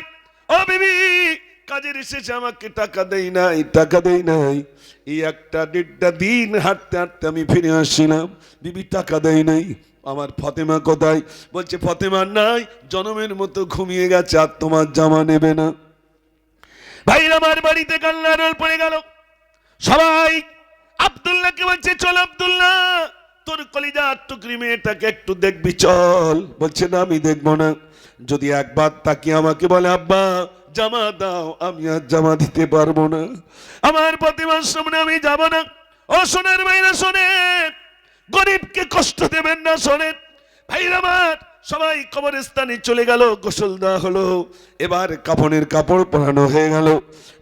ও বিবি কাজের শেষে আমাকে টাকা দেই নাই, টাকা দেই নাই। এই 1-1.5 দিন হাঁটতে হাঁটতে আমি ফিরে আসছিলাম, বিবি টাকা দেয় নাই। আমার ফতেমা কোথায়? বলছে ফতেমা নাই, জনমের মতো ঘুমিয়ে গেছে, আর তোমার জামা নেবে না। ভাই আমার, বাড়িতে কান্নার রোল পড়ে গেল। সবাই আব্দুল্লাহকে বলছে চল আব্দুল্লাহ, তোর কলিজার টুকরি মেয়েটাকে একটু দেখবি চল। বলছে না আমি দেখবো না। যদি একবার তাকিয়ে আমাকে বলে আব্বা জামা দাও, আমি আর জামা দিতে পারবো না, আমার ফতেমার সামনে আমি যাব না। ও সোনার ভাইরা শোনেন, গরিবকে কষ্ট দেবেন না, শোনেন ভাইরা আমার। সবাই কবরস্থানে চলে গেল, গোসল দেওয়া হলো, এবার কাফনের কাপড় পরানো হয়ে গেল।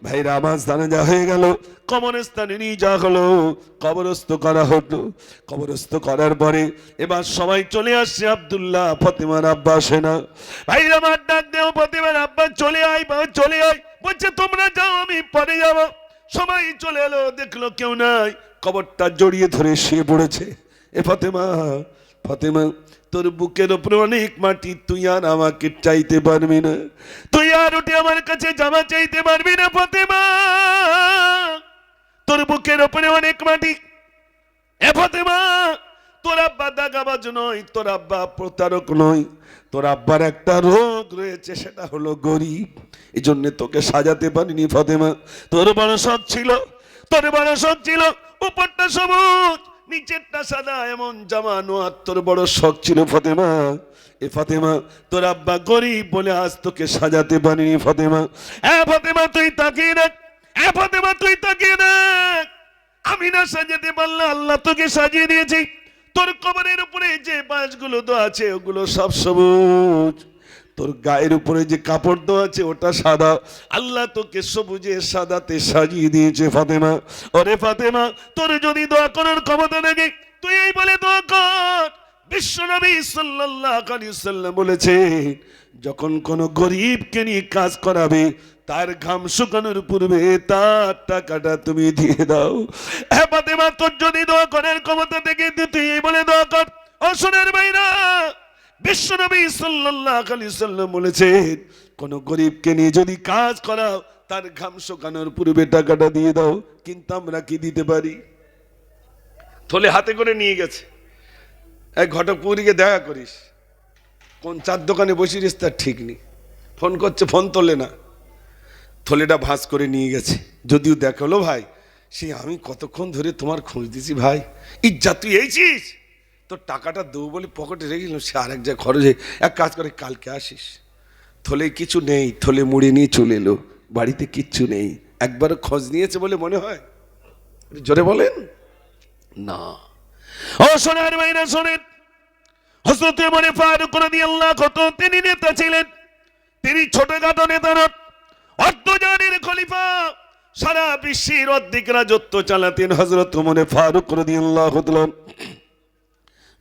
ভাইরা আমার, জানাজা হয়ে গেল, কবরস্থানে নিয়ে যাওয়া হলো, কবরস্থ করা হলো। কবরস্থ করার পরে এবার সবাই চলে আসছে, আব্দুল্লাহ ফতেমার আব্বা আসে না। ভাইরা আমার, ডাক দেও ফতেমার আব্বা চলে আয়, চলে আয়। বলছে তোমরা যাও, আমি পরে যাব। সবাই চলে এলো, দেখলো কেউ নাই, কবরটা জড়িয়ে ধরে শুয়ে পড়েছে। এ ফতেমা, ফতেমা তোর বুকের উপরে অনেক মাটি, তুই আর আমাকে চাইতে পারবি না, তুই আর উঠে আমার কাছে জামা চাইতে পারবি না। ফতেমা তোর বুকের উপরে অনেক মাটি। এ ফতেমা, তোর আব্বা দাগাবাজ নয়, তোর আব্বা প্রতারক নয়, তোর আব্বার একটা রোগ রয়েছে, সেটা হলো গরিব, এই জন্য তোকে সাজাতে পারিনি। ফতেমা তোর বড় শখ ছিল, তোর বড় শখ ছিল উপরটা সবুজ, নিচেরটা সাদা এমন জামা নোয়ার তোর বড় শখ ছিল ফাতেমা। এ ফাতেমা, তোর আব্বা গরিব বলে আজ তোকে সাজাতে পারিনি ফাতেমা। ফাতেমা তুই তাকিয়ে দেখ, ফাতেমা তুই তাকিয়ে দেখ, আমি না সাজাতে পারলে আল্লাহ তোকে সাজিয়ে দিয়েছি। তোর কবরের উপরে যে বাঁশগুলো দেওয়া আছে ওগুলো সব সবুজ, তোর গায়ের উপরে যে কাপড় দেওয়া আছে ওটা সাদা, আল্লাহ তোকে সবুজে সাদাতে সাজিয়ে দিয়েছে ফাতেমা। ওরে ফাতেমা, তোর যদি দোয়া করার ক্ষমতা থাকে তুই এই বলে দোয়া কর। বিশ্বনবী সাল্লাল্লাহু আলাইহি ওয়াসাল্লাম বলেছে, যখন কোন গরিবকে নিয়ে কাজ করাবে তার ঘাম শুকানোর পূর্বে তার টাকাটা তুমি দিয়ে দাও। হ্যাঁ ফাতেমা, তোর যদি দোয়া করার ক্ষমতা থেকে তুই এই বলে দোয়া কর। ও সোনার ভাইরা, বিশ্বনবী সাল্লাল্লাহু আলাইহি ওয়াসাল্লাম বলেছেন, কোন গরিবকে নিয়ে যদি কাজ করাও তার ঘাম শুকানোর পূর্বে টাকাটা দিয়ে দাও। কিন্তু আমরা কি দিতে পারি? থলে হাতে করে নিয়ে গেছে, এক ঘটকপুরীকে দেখা করিস, কোন চার দোকানে বসিস তার ঠিক নেই, ফোন করছে ফোন তোলে না, থলেটা ভাঁজ করে নিয়ে গেছে। যদিও দেখালো ভাই, সে আমি কতক্ষণ ধরে তোমার খোঁজ দিছি ভাই, ইজ্জত তুই এইছিস, তোর টাকাটা দেবো বলে পকেটে রেখে গেলাম, সে আরেক জায়গায় খরচে। এক কাজ করে কালকে আসিস। থলে কিছু নেই, থলে মুড়ে নিয়ে চলে এলো, বাড়িতে কিচ্ছু নেই। একবারও খোঁজ নিয়েছে বলে মনে হয়? জোরে বলেন না। ও সোনার ভাইরা শোনেন, হযরত ওমর ফারুক রাদিয়াল্লাহু আনহু তিনি নেতা ছিলেন, তিনি ছোটখাটো নেতা নন, অর্ধজানের খলিফা, সারা বিশ্বের অর্ধেক রাজত্ব চালাতেন হযরত ওমর ফারুক রাদিয়াল্লাহু তাআলা।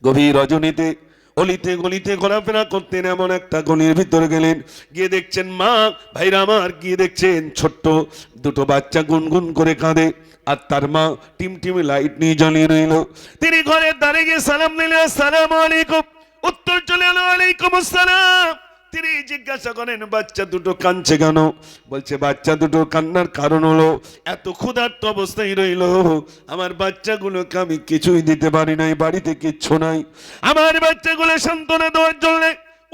গভীর রজনীতে অলিতে গলিতে ঘোরাফেরা করতেন। এমন একটা গলির ভিতরে গেলেন, গিয়ে দেখছেন মা ভাইরা আমার, গিয়ে দেখছেন ছোট্ট দুটো বাচ্চা গুনগুন করে কাঁদে, আর তার মা টিমটিমে লাইট নিয়ে জ্বালিয়ে রইল। তিনি ঘরের দাঁড়িয়ে গিয়ে সালাম দিলেন, আসসালামু আলাইকুম। উত্তর চলে এলো, ওয়ালাইকুম আসসালাম। তিনি জিজ্ঞাসা করেন, বাচ্চা দুটো কাঁদছে কেন? বলছে, বাচ্চা দুটো কান্নার কারণ হলো এত ক্ষুধার্ত অবস্থায় রইল, আমার বাচ্চাগুলোকে আমি কিছুই দিতে পারি নাই, বাড়িতে কিচ্ছু নাই। আমার বাচ্চাগুলো সান্ত্বনা দেওয়ার জন্য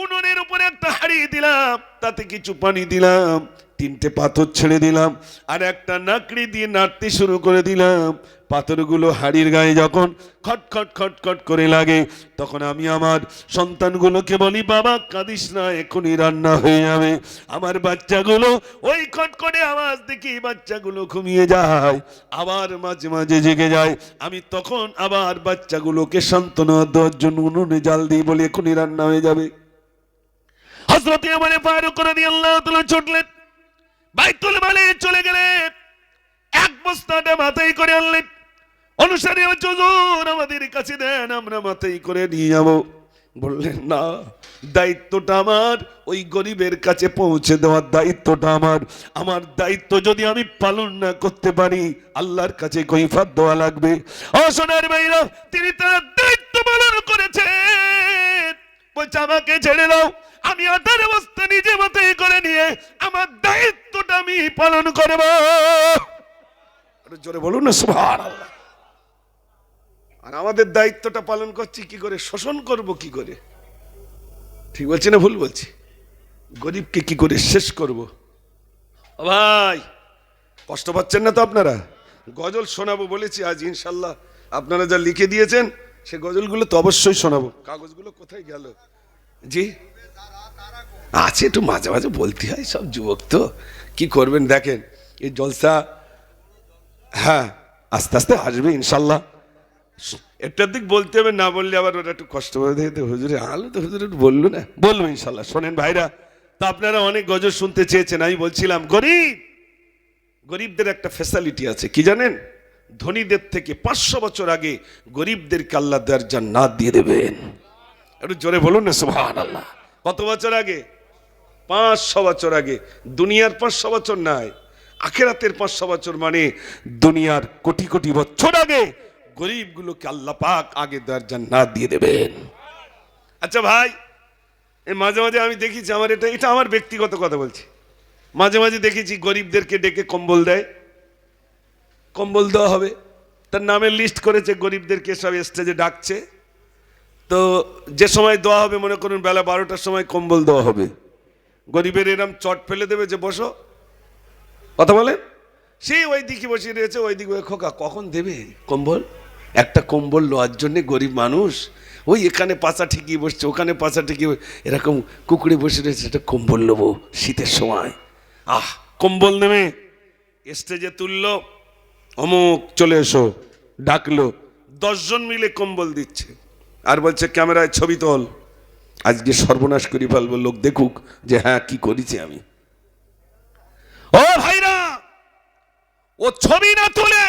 উনুনের উপরে একটা হাঁড়ি দিলাম, তাতে কিছু পানি দিলাম, তিনটে পাথর ছেড়ে দিলাম, আর একটা নাকড়ি দিয়ে নাড়তে শুরু করে দিলাম। পাথরগুলো হাড়ির গায়ে যখন খটখট খটখট করে লাগে, তখন আমি আমার সন্তানগুলোকে বলি, বাবা কাঁদিস না, এখনই রান্না হয়ে যাবে। আমার বাচ্চাগুলো ওই খটখটে আওয়াজ দেখি বাচ্চাগুলো ঘুমিয়ে যায়, আবার মাঝে মাঝে জেগে যায়। আমি তখন আবার বাচ্চাগুলোকে সান্ত্বনা দেওয়ার জন্য উনুনে জাল দিই, বলি এখনই রান্না হয়ে যাবে। হযরত ওমর ফারুক রাদিয়াল্লাহু তাআলা ছুটলেন, বাইতুল মালে চলে গেলেন, এক বস্তাটা মাথায় করে আনলেন। অনুসারী হুজুর আমাদের কাছে দেন, আমরা মাথায় করে নিয়ে যাবো। বললেন না, দায়িত্বটা আমার, ওই গরিবের কাছে পৌঁছে দেওয়ার দায়িত্বটা আমার। আমার দায়িত্ব যদি আমি পালন না করতে পারি, আল্লাহর কাছে কৈফিয়ত দেওয়া লাগবে। ও সোনার ভাইরা, তিনি তার দায়িত্ব পালন করেছেন। বলছে, আমাকে ছেড়ে দাও, আমি 18 বস্তা নিজে মাথায় করে নিয়ে আমার দায়িত্বটা আমি পালন করব। জোরে বলুন না সুবহানাল্লাহ। আর আমাদের দায়িত্বটা পালন করছি কি করে? শোষণ করব কি করে? ঠিক বলছি না ভুল বলছি? গরিবকে কি করে শেষ করব? ও ভাই, কষ্ট পাচ্ছেন না তো আপনারা? গজল শোনাবো বলেছি আজ ইনশাল্লাহ। আপনারা যা লিখে দিয়েছেন সে গজলগুলো তো অবশ্যই শোনাবো। কাগজগুলো কোথায় গেল? জি আছে, একটু মাঝে মাঝে বলতে হয়, সব যুবক তো কি করবেন। দেখেন এই জলসা, হ্যাঁ আস্তে আস্তে আসবে ইনশাল্লাহ। একটার দিক বলতে হবে, না বললে আবার ওরা একটু কষ্ট করে দেখে, হুজুরে আলো তো হুজুর একটু বললো না, বলবো ইনশাল্লাহ। শোনেন ভাইরা, তা আপনারা অনেক গজল শুনতে চেয়েছেন। আমি বলছিলাম গরিবদের একটা ফ্যাসিলিটি আছে, কি জানেন? ধনীদের থেকে 500 বছর আগে গরিবদেরকে আল্লাহ দেওয়ার জান্নাত দিয়ে দেবেন। একটু জোরে বলুন না সুবহানাল্লাহ। কত বছর আগে? 500 বছর আগে। দুনিয়ার 500 বছর নয়, আখিরাতের 500 বছর, মানে দুনিয়ার কোটি কোটি বছর আগে গরিবগুলোকে আল্লাহ পাক আগে দেওয়ার জান্নাত দিয়ে দেবেন। আচ্ছা ভাই, মাঝে মাঝে আমি দেখেছি, আমার এটা আমার ব্যক্তিগত কথা বলছি, মাঝে মাঝে দেখেছি গরিবদেরকে ডেকে কম্বল দেয়, কম্বল দেওয়া হবে, তার নামের লিস্ট করেছে, গরিবদেরকে সব স্টেজে ডাকছে। তো যে সময় দেওয়া হবে, মনে করুন বেলা 12টার সময় কম্বল দেওয়া হবে, গরিবের এরম চট ফেলে দেবে যে বসো, কথা বলেন, সেই ওই দিকে বসে রয়েছে, ওই দিকে, খোকা কখন দেবে কম্বল? একটা কম্বল লওয়ার জন্যে গরিব মানুষ ওই এখানে পাছা ঠিকিয়ে বসছে, ওখানে পাছা ঠিকিয়ে এরকম কুকুরে বসে রয়েছে, একটা কম্বল নেবো শীতের সময়। কম্বল নেমে স্টেজে তুললো, অমুক চলে এসো ডাকলো, 10 জন মিলে কম্বল দিচ্ছে আর বলছে ক্যামেরায় ছবি তোল, আজকে সর্বনাশ করি ফেলবো, লোক দেখুক যে হ্যাঁ কি করেছি আমি। ও ভাইরা, ও ছবি না তুলে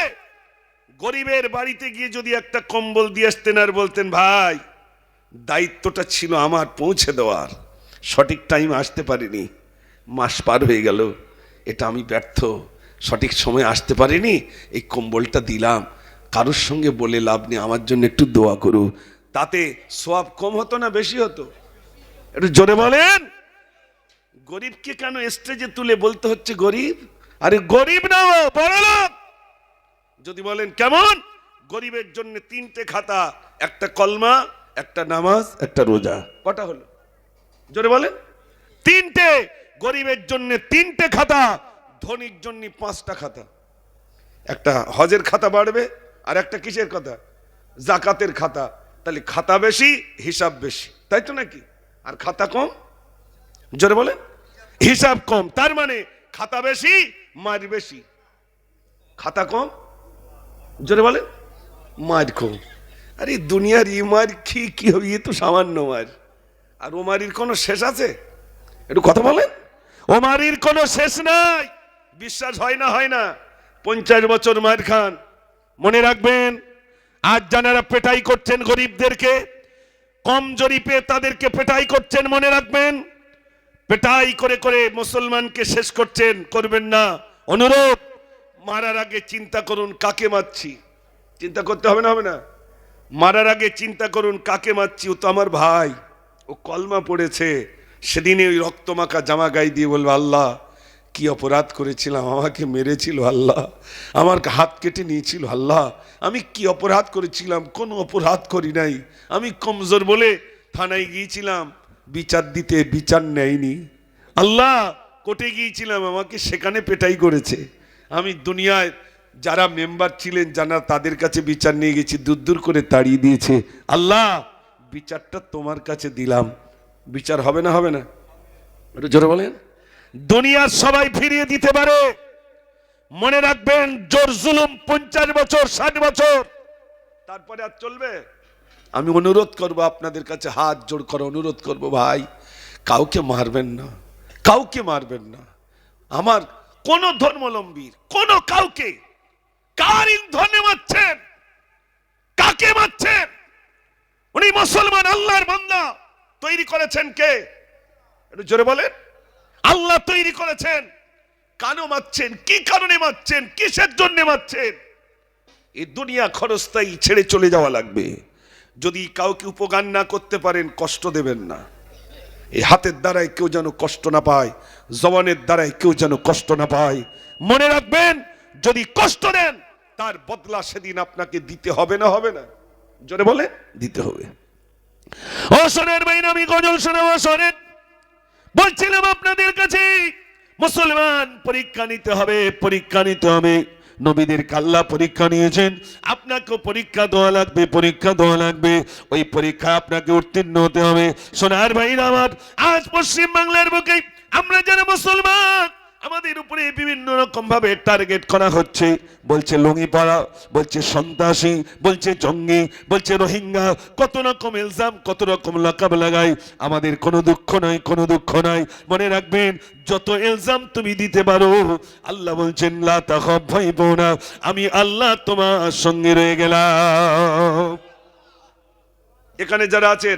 গরিবের বাড়িতে গিয়ে যদি একটা কম্বল দিয়ে আসতেন আর বলতেন ভাই দায়িত্বটা ছিল আমার পৌঁছে দেওয়ার, সঠিক টাইম আসতে পারিনি, মাস পার হয়ে গেল, এটা আমি ব্যর্থ, সঠিক সময় আসতে পারিনি, এই কম্বলটা দিলাম, কারোর সঙ্গে বলে লাভ নেই, আমার জন্য একটু দোয়া করু, তাতে সওয়াব কম হতো না বেশি হতো? একটু জোরে বলেন। গরিবকে কেন স্টেজে তুলে বলতে হচ্ছে গরিব? আরে গরিব না, বড়লোক। যদি বলেন কেমন? গরিবের জন্য 3টে খাতা, একটা কলমা, একটা নামাজ, একটা রোজা। কটা হলো? জোরে বলেন। 3টে। গরিবের জন্য 3টে খাতা, ধনীর জন্য 5টা খাতা। একটা হজের খাতা বাড়বে, আর একটা কিসের খাতা? জাকাতের খাতা। তাহলে খাতা বেশি, হিসাব বেশি, তাই তো নাকি? আর খাতা কম। জোরে বলেন। হিসাব কম, তার মানে খাতা বেশি, মার বেশি। খাতা কম, জোরে বলেন, মার কম। আরে দুনিয়ার ই মার কি হবে, এ তো সামান্য মার, আর ও মারির কোনো শেষ আছে? একটু কথা বলেন। ও মারির কোনো শেষ নাই। বিশ্বাস হয় না? হয় না? 50 বছর মার খান। মনে রাখবেন, আজ যারা পেটাই করছেন গরিবদেরকে, কম জরিপে তাদেরকে পেটাই করছেন, মনে রাখবেন, পেটাই করে করে মুসলমানকে শেষ করছেন, করবেন না। অনুরোধ, মারার আগে চিন্তা করুন কাকে মারছি। চিন্তা করতে হবে না? হবে না? মারার আগে চিন্তা করুন কাকে মারছি, ও তো আমার ভাই, ও কলমা পড়েছে, সেদিনে ওই রক্তমাখা জামা গায়ে দিয়ে বলবো আল্লাহ কি অপরাধ করেছিলাম, আমাকে মেরেছিল আল্লাহ, আমার হাত কেটে নিয়েছিল আল্লাহ, আমি কি অপরাধ করেছিলাম, কোনো অপরাধ করি নাই, আমি কমজোর বলে থানায় গিয়েছিলাম বিচার দিতে, বিচার নেয়নি আল্লাহ, কোর্টে গিয়েছিলাম আমাকে সেখানে পেটাই করেছে, আমি দুনিয়ায় যারা মেম্বার ছিলেন যারা তাদের কাছে বিচার নিয়ে গেছি, দূর দূর করে তাড়িয়ে দিয়েছে আল্লাহ, বিচারটা তোমার কাছে দিলাম, বিচার হবে না? হবে না? একটু জোরে বলেন। দুনিয়ার সবাই ফিরিয়ে দিতে পারে, মনে রাখবেন জোর জুলুম 50 বছর 60 বছর, তারপরে আর চলবে? আমি অনুরোধ করব আপনাদের কাছে, হাত জোড় করে অনুরোধ করব, ভাই কাউকে মারবেন না, কাউকে মারবেন না। আমার কোন ধর্মাবলম্বীর কোন কাউকে, কার ইন্ধনে মারছেন, কাকে মারছেন? উনি মুসলমান, আল্লাহর বান্দা, তৈরি করেছেন কে? একটু জোরে বলেন। আল্লাহ তৈরি করেছেন, কেন মারছেন, কি কারণে মারছেন, কিসের জন্য মারছেন? এই দুনিয়া ক্ষণস্থায়ী, ছেড়ে চলে যাওয়া লাগবে। যদি কাউকে উপকার না করতে পারেন, কষ্ট দেবেন না। এই হাতের দ্বারাই কেউ যেন কষ্ট না পায়, জবানের দ্বারাই কেউ যেন কষ্ট না পায়। মনে রাখবেন, যদি কষ্ট দেন তার বদলা সেদিন আপনাকে দিতে হবে না? হবে না? জোরে বলে, দিতে হবে। ও শোনেন ভাই, আমি গজল শোনাবো, শোনেন। বলছিলাম আপনাদের কাছে, মুসলমান পরীক্ষা নিতে হবে, পরীক্ষা নিতে হবে। নবীদের আল্লাহ পরীক্ষা নিয়েছেন, আপনাকেও পরীক্ষা দেওয়া লাগবে, পরীক্ষা দেওয়া লাগবে। ওই পরীক্ষা আপনাকে উত্তীর্ণ হতে হবে। সোনার ভাইরা আমার, আজ পশ্চিম বাংলার বুকে আমরা যারা মুসলমান, আমাদের উপরে বিভিন্ন রকম ভাবে টার্গেট করা হচ্ছে। বলছে লুঙ্গি পরা, বলছে সন্ত্রাসী, বলছে জঙ্গি, বলছে রোহিঙ্গা, কত রকম ইলজাম, কত রকম লাকাব লাগাই। আমাদের কোনো দুঃখ নাই, কোনো দুঃখ নাই। মনে রাখবেন, যত ইলজাম তুমি দিতে পারো, আল্লাহ বলছেন লা তাখাফ, ভয় পেও না, আমি আল্লাহ তোমার সঙ্গে রয়ে গেলাম। এখানে যারা আছেন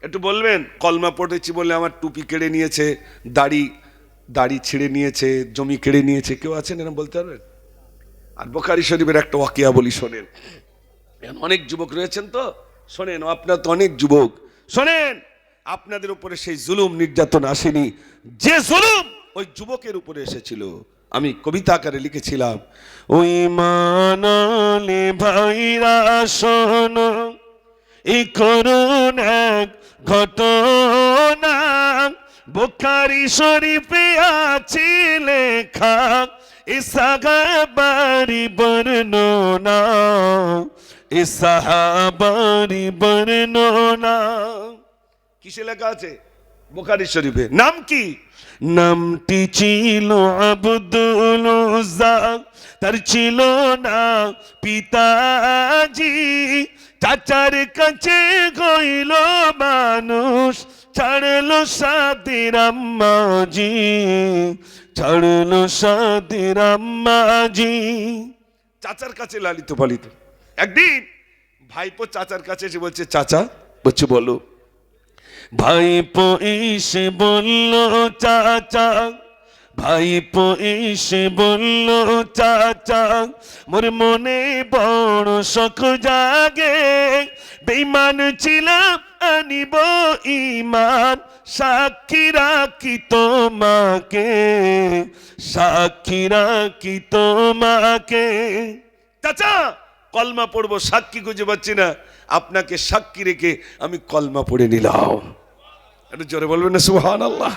একটু বলবেন, কলমা পড়েছি বলে আমার টুপি কেড়ে নিয়েছে, দাড়ি ছিঁড়ে নিয়েছে, জমি কেড়ে নিয়েছে, কেউ আছেন এরকম বলতে পারবেন? আর বুখারী শরীফের একটা ওয়াকিয়া বলি, শোনেন। অনেক যুবক রয়েছেন তো, শোনেন, আপনার তো অনেক যুবক, শোনেন। আপনাদের উপরে সেই জুলুম নির্যাতন আসেনি, যে জুলুম ওই যুবকের উপরে এসেছিল, আমি কবিতা আকারে লিখেছিলাম। ওই মানলে ভাইরা শোনো, এই করুণ এক ঘটনা, বুখারী শরীফে আছে লেখা, এই সাহাবারি বর্ণনা। এ সাহাবারি বর্ণনা। কিসে লেখা আছে? বুখারী শরীফে। নাম কি? নামটি ছিল আব্দুল উজ্জা, তার ছিল না পিতাজি। চাচার কাছে গইল মানুষ, ছাড়লো সাদের আম্মাজি, ছাড়লো সাদের আম্মাজি। চাচার কাছে লালিত পালিত। একদিন ভাইপো চাচার কাছে এসে বলছে, চাচা, বলছে বলো। ভাইপো এসে বলল, চাচা, ভাইপো এসে বলল, চাচা, মোর মনে বড় শখ জাগে, বেঈমান ছিলাম আনিব ঈমান, সাক্ষী রাখি তোমাকে, সাক্ষী রাখি তোমাকে। চাচা, কলমা পড়বো, সাক্ষী খুঁজে পাচ্ছি না, আপনাকে সাক্ষী রেখে আমি কলমা পড়ে নিলাম। একটু জোরে বলবেন না সুবহানাল্লাহ।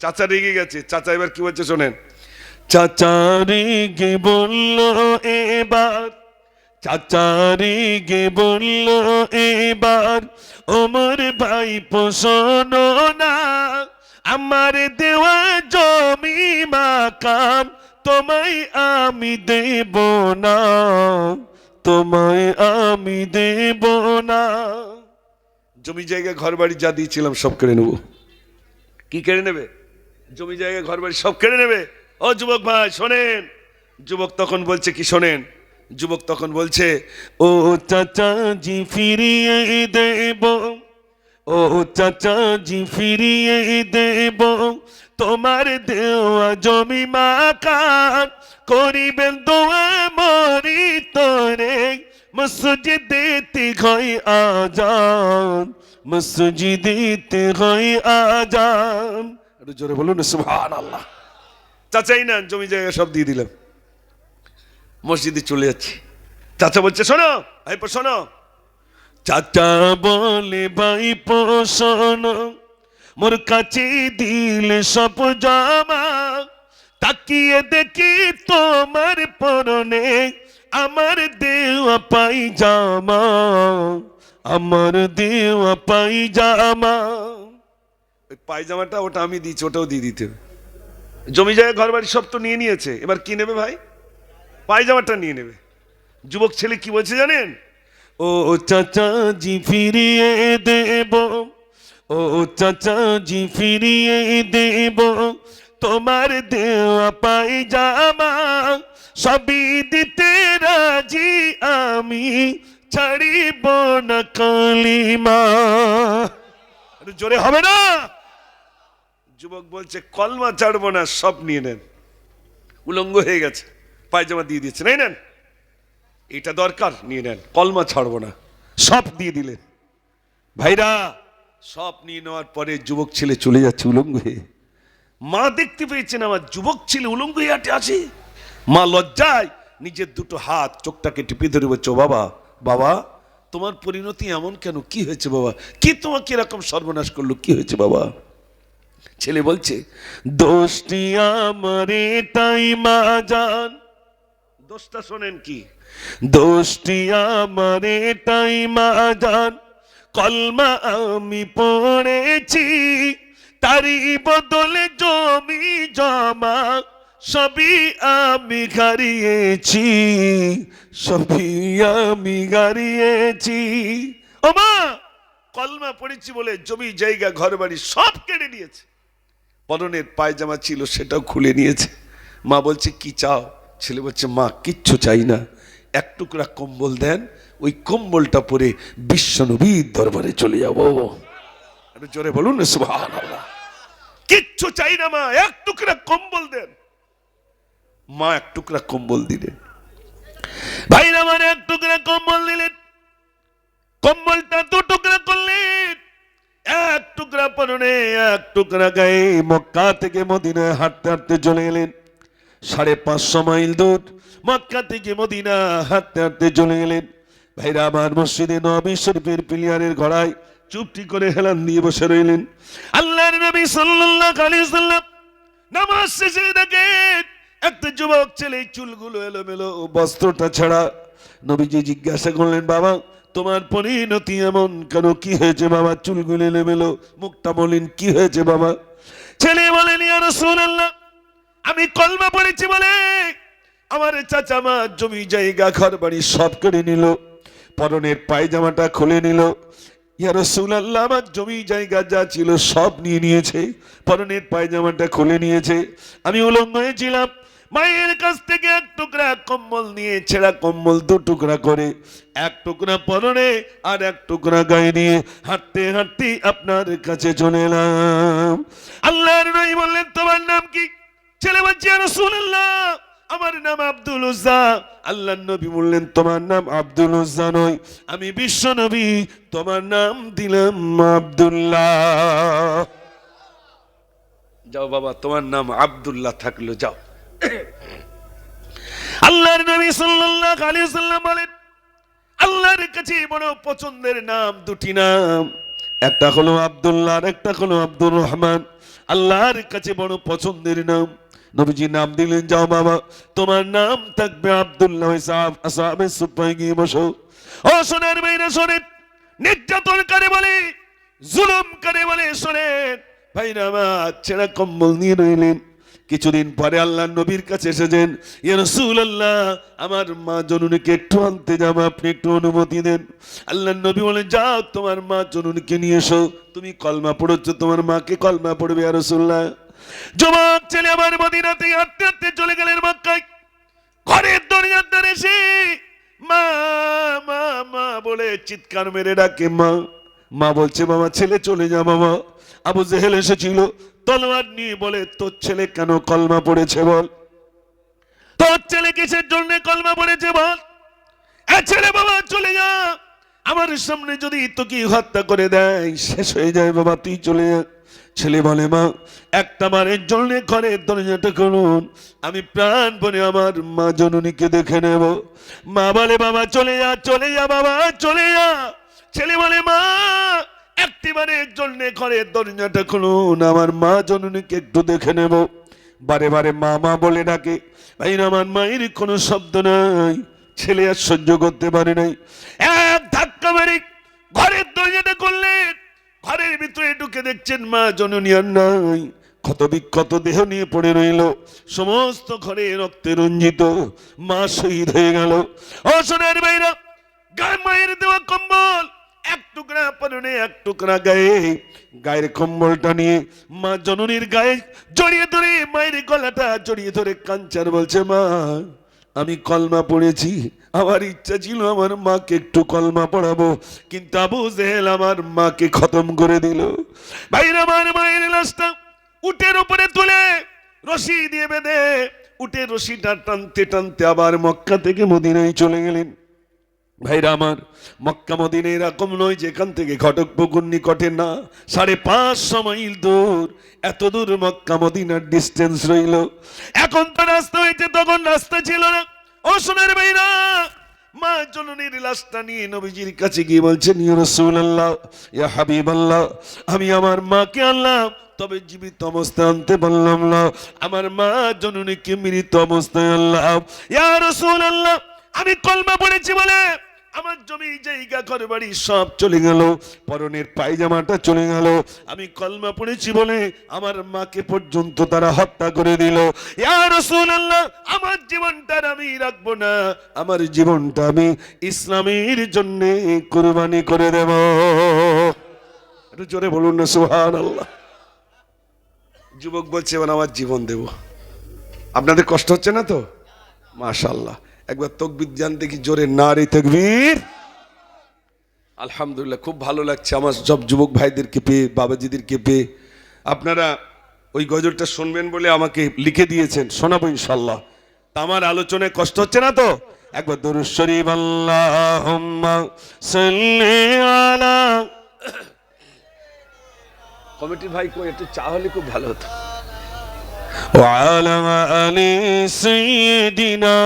চাচা রেগে গেছে। চাচা এবার কি বলছে শোনেন। চাচা রেগে বলল এবার, চাচা রেগে বলল এবার, ওমর ভাইপো শোনো না, আমার দেওয়া জমি মাকাম তোমায় আমি দেব না, তোমায় আমি দেব না। জমি জায়গা ঘর বাড়ি যা দিয়েছিলাম সব কেড়ে নেব। কি কেড়ে নেবে? জমি জায়গা ঘর বাড়ি সব কেড়ে নেবে। ও যুবক ভাই শোনেন। যুবক তখন বলছে কি শোনেন, যুবক তখন বলছে, ও চাচাজি ফিরিয়ে দেব, ও চাচাজি ফিরিয়ে দেব, তোমার দেওয়া জমি মাকান, করিবেন দোয়া মরি তোরে, মসজিদেতে হয় আজান, মসজিদেতে হয় আজান। একটু জোরে বলুন সুবহানাল্লাহ। চাচাই না জমি জায়গা সব দিয়ে দিলাম, মসজিদে চলে যাচ্ছি। চাচা বলছে শোনো ভাইপো শোনো। চাচা বলে ভাইপো শোনো, মোর কাছে দিলে সব জমা, তাকিয়ে দেখি তোমার পরনে আমার দেওয়া পায়জামা, আমার দেওয়া পায়জামা। ওই পায়জামাটা ওটা আমি দিচ্ছি, ওটাও দিয়ে দিতে হবে। জমি জায়গা ঘর বাড়ি সব তো নিয়ে নিয়েছে, এবার কি নেবে ভাই? পায়জামাটা নিয়ে নেবে। যুবক ছেলে কি বলছে জানেন? ও চাচাজি ফিরিয়ে দেব, ও চাচাজি ফিরিয়ে দেব, তোমার দেওয়া পায়জামা, সবই দিতে রাজি আমি, ছাড়িব না কালিমা। জোরে হবে না? যুবক বলছে কলমা ছাড়বো না, সব নিয়ে নেন। উলঙ্গ হয়ে গেছে, পায়জামা দিয়ে দিয়েছে, নাই নেন, এটা দরকার নিয়ে নেন, কলমা ছাড়বো না, সব দিয়ে দিলেন। ভাইরা সব নিয়ে নেওয়ার পরে যুবক ছেলে চলে যাচ্ছে উলঙ্গ হয়ে। মা দেখতে পেয়েছেন আমার যুবক ছেলে উলঙ্গ হয়ে হাঁটে আসে। মা লজ্জায় নিজের দুটো হাত চোখটাকে টিপে ধরে বলছে, বাবা, বাবা, তোমার পরিণতি এমন কেন? কি হয়েছে বাবা? কি তোমাকে এরকম সর্বনাশ করলো? কি হয়েছে বাবা? ছেলে বলছে, দোষটি আমার এটাই মা জান। দোষটা শোনেন কি? দোষটি আমার এটাই মা জান, কলমা আমি পড়েছি, তারই বদলে জমি জমা সবই আমি হারিয়েছি, সবই আমি হারিয়েছি। ও মা, কলমা পড়েছি বলে জমি জায়গা ঘর বাড়ি সব কেড়ে নিয়েছে। পরনের পায়জামা ছিল সেটাও খুলে নিয়েছে। মা বলছে কি চাও? ছেলে বলছে মা কিচ্ছু চাই না, এক টুকরা কম্বল দেন, ওই কম্বলটা পরে বিশ্বনবীর দরবারে চলে যাবো। একটু জোরে বলুন না সুবহানাল্লাহ। কিচ্ছু চাই না মা, এক টুকরা কম্বল দেন। মা এক টুকরা কম্বল দিলেন। ভাইরা আমার এক টুকরা কম্বল দিলেন। কম্বলটা দু টুকরা করলেন, এক টুকরা পরনে এক টুকরা গায়ে। মক্কা থেকে মদিনায় হাঁটতে হাঁটতে চলে এলেন। 550 মাইল দূর মক্কা থেকে মদিনা হাঁটতে হাঁটতে চলে গেলেন। ভাইরা আমার মসজিদে নববী শরীফের পিলিয়ারের ঘোড়ায় চুপটি করে হেলান দিয়ে বসে রইলেন। আল্লাহর নবী সাল্লাল্লাহু আলাইহি ওয়াসাল্লাম নামাজ শেষে দেখেন একটা যুবক ছেলে, চুলগুলো এলোমেলো, বস্ত্রটা ছাড়া, নবীজি জিজ্ঞাসা করলেন, বাবা তোমার পরিণতি এমন কেন? কি হয়েছে বাবা? চুলগুলো এলোমেলো, মুখটা মলিন, কি হয়েছে বাবা? ছেলে বলেন, ইয়া রাসূলুল্লাহ, আমি কলমা পড়েছি বলে আমার চাচা মা জমি জায়গা ঘর বাড়ি সব কেড়ে নিল, পরনের পায়জামাটা খুলে নিল। ইয়া রাসূলুল্লাহ, আমার জমি জায়গা যা ছিল সব নিয়ে নিয়েছে, পরনের পায়জামাটা খুলে নিয়েছে। আমি উলঙ্গ হয়েছিলাম, মায়ের কাছ থেকে এক টুকরা কম্বল নিয়ে, ছেঁড়া কম্বল দু টুকরা করে, এক টুকরা পরনে আর এক টুকরা গায়ে নিয়ে হাঁটতে হাঁটতে আপনার কাছে চলে এলাম। আল্লাহর নবী বললেন, তোমার নাম কি? ছেলে বলছে, ইয়া রাসূলুল্লাহ, আমার নাম আব্দুল উজ্জা। আল্লাহর নবী বললেন, তোমার নাম আব্দুল উজ্জা নয়, আমি বিশ্ব নবী, তোমার নাম দিলাম আব্দুল্লাহ। যাও বাবা, তোমার নাম আব্দুল্লাহ থাকলো, যাও। আল্লাহর নবী সাল্লাল্লাহু আলাইহি ওয়াসাল্লাম বলেন, আল্লাহর কাছে বড় পছন্দের নাম দুটি নাম, একটা হলো আব্দুল্লাহ আর একটা হলো আব্দুর রহমান। আল্লাহর কাছে বড় পছন্দের নাম। নবীজি নাম দিলেন, যাও বাবা, তোমার নাম থাকবে আব্দুল্লাহ। আসহাবে সুফায় গিয়ে বসো। ও সোনার মেয়েরা শোনেন, নির্যাতন করে বলে, জুলুম করে বলে শোনেন। ভাইরা আমার ছেঁড়া কম্বল নিয়ে রইলেন। কিছুদিন পরে আল্লাহ নবীর কাছে এসেছেন, ইয়া রাসূলুল্লাহ, আমার মা জননীকে একটু আনতে যাব, আপনি একটু অনুমতি দেন। আল্লাহ নবী বলেন, যাও তোমার মা জননীকে নিয়ে এসো। তুমি কলমা পড়েছ, তোমার মাকে কলমা পড়বে ইয়া রাসূলুল্লাহ। যুবক ছেলে আমার মদিনাতে হাঁটতে হাঁটতে চলে গেলেন মক্কায়। ঘরের দরজার ধারে এসে মা মা মা বলে চিৎকার মেরে ডাকে মা। মা বলছে, বাবা ছেলে চলে যা বাবা। আবু জেহেল এসেছিল তলোয়ার নিয়ে, বলে তোর ছেলে কেন কলমা পড়েছে বল, তোর ছেলে কিসের জন্য কলমা পড়েছে বল। এ ছেলে বাবা চলে যা, আমার সামনে যদি তোকে হত্যা করে দেয় শেষ হয়ে যায়, বাবা তুই চলে যা। ছেলে বলে, মা একটা বারের জন্য ঘরের দরজাটা খুলুন, আমি প্রাণ বনে আমার মা জননীকে দেখে নেব। মা বলে, বাবা চলে যা, চলে যা বাবা, চলে যা। ছেলে বলে, মা একটি বারের জন্য ঘরের দরজাটা খুলুন, আমার মা জননীকে একটু দেখে নেব। বারে বারে মা মা বলে ডাকে। ভাই আমার মায়ের কোনো শব্দ নাই। ছেলে আর সহ্য করতে পারে নাই, এক ধাক্কা মারি ঘরের দরজাটা খুললেন। ঘরের ভিতরে ঢুকে দেখছেন মা জননী আর নাই, ক্ষত বিক্ষত দেহ নিয়ে পড়ে রইল, সমস্ত ঘরে রক্তে রঞ্জিত, মা শহীদ হয়ে গেল। ও সোনার ভাইরা, গায়ে মায়ের দেওয়া কম্বল এক টুকরা পরনে এক টুকরা গায়ে, গায়ের কম্বলটা নিয়ে মা জননীর গায়ে জড়িয়ে ধরে, মায়ের গলাটা জড়িয়ে ধরে কাঞ্চার বলছে, মা আমি কলমা পড়েছি, আমার ইচ্ছা ছিল আমার মাকে একটু কলমা পড়াবো, কিন্তু আবু জেহেল আমার মাকে খতম করে দিল। ভাইরা আমার মায়ের লাশটা উটের উপরে তুলে রশি দিয়ে বেঁধে, উটের রশিটা টানতে টানতে আবার মক্কা থেকে মদিনায় চলে গেলেন। ভাইরা আমার, মক্কা মদিনা এরকম নয় যেখান থেকে ঘটকপুকুর নিকটে, না, 550 মাইল দূর। এত দূর মক্কা মদিনার ডিস্টেন্স রইল। এখন তো রাস্তা হয়েছে, তখন রাস্তা ছিল না। ও সোনার ভাইরা, মা জননীর লাশটা নিয়ে নবীজির কাছে গিয়ে বলছেন, ইয়া রাসূলুল্লাহ, ইয়া হাবিবাল্লাহ, আমি আমার মাকে আনলাম, তবে জীবিত অবস্থায় আনতে পারলাম না। আমার মা জননীকে মৃত অবস্থায় আনলাম। ইয়া রাসূলুল্লাহ, আমি কলমা পড়েছি বলে আমার জমি জায়গা ঘর বাড়ি সব চলে গেল, পরনের পায়জামাটা চলে গেল। আমি কলমা পড়েছি বলে আমার মাকে পর্যন্ত তারা হত্যা করে দিল। ইয়া রাসূলুল্লাহ, আমার জীবনটা আমি রাখবো না, আমার জীবনটা আমি ইসলামের জন্য কুরবানি করে দেব। একটু জোরে বলুন না সুবহানাল্লাহ। যুবক বলছে, এবার আমার জীবন দেব। আপনাদের কষ্ট হচ্ছে না তো? মাশাআল্লাহ। একবার তাকবীর জান দেখি জোরে, নারে তাকবীর। আলহামদুলিল্লাহ, খুব ভালো লাগছে আমার সব যুবক ভাইদেরকে পেয়ে, বাবাজিদেরকে পেয়ে। আপনারা ওই গজলটা শুনবেন বলে আমাকে লিখে দিয়েছেন, শোনাবো ইনশাআল্লাহ। তা আমার আলোচনায় কষ্ট হচ্ছে না তো? একবার দরুদ শরীফ, আল্লাহুম্মা সাল্লি আলা। কমিটির ভাই কই, একটু চা হলে খুব ভালো হতো। وعلى آل سيدنا,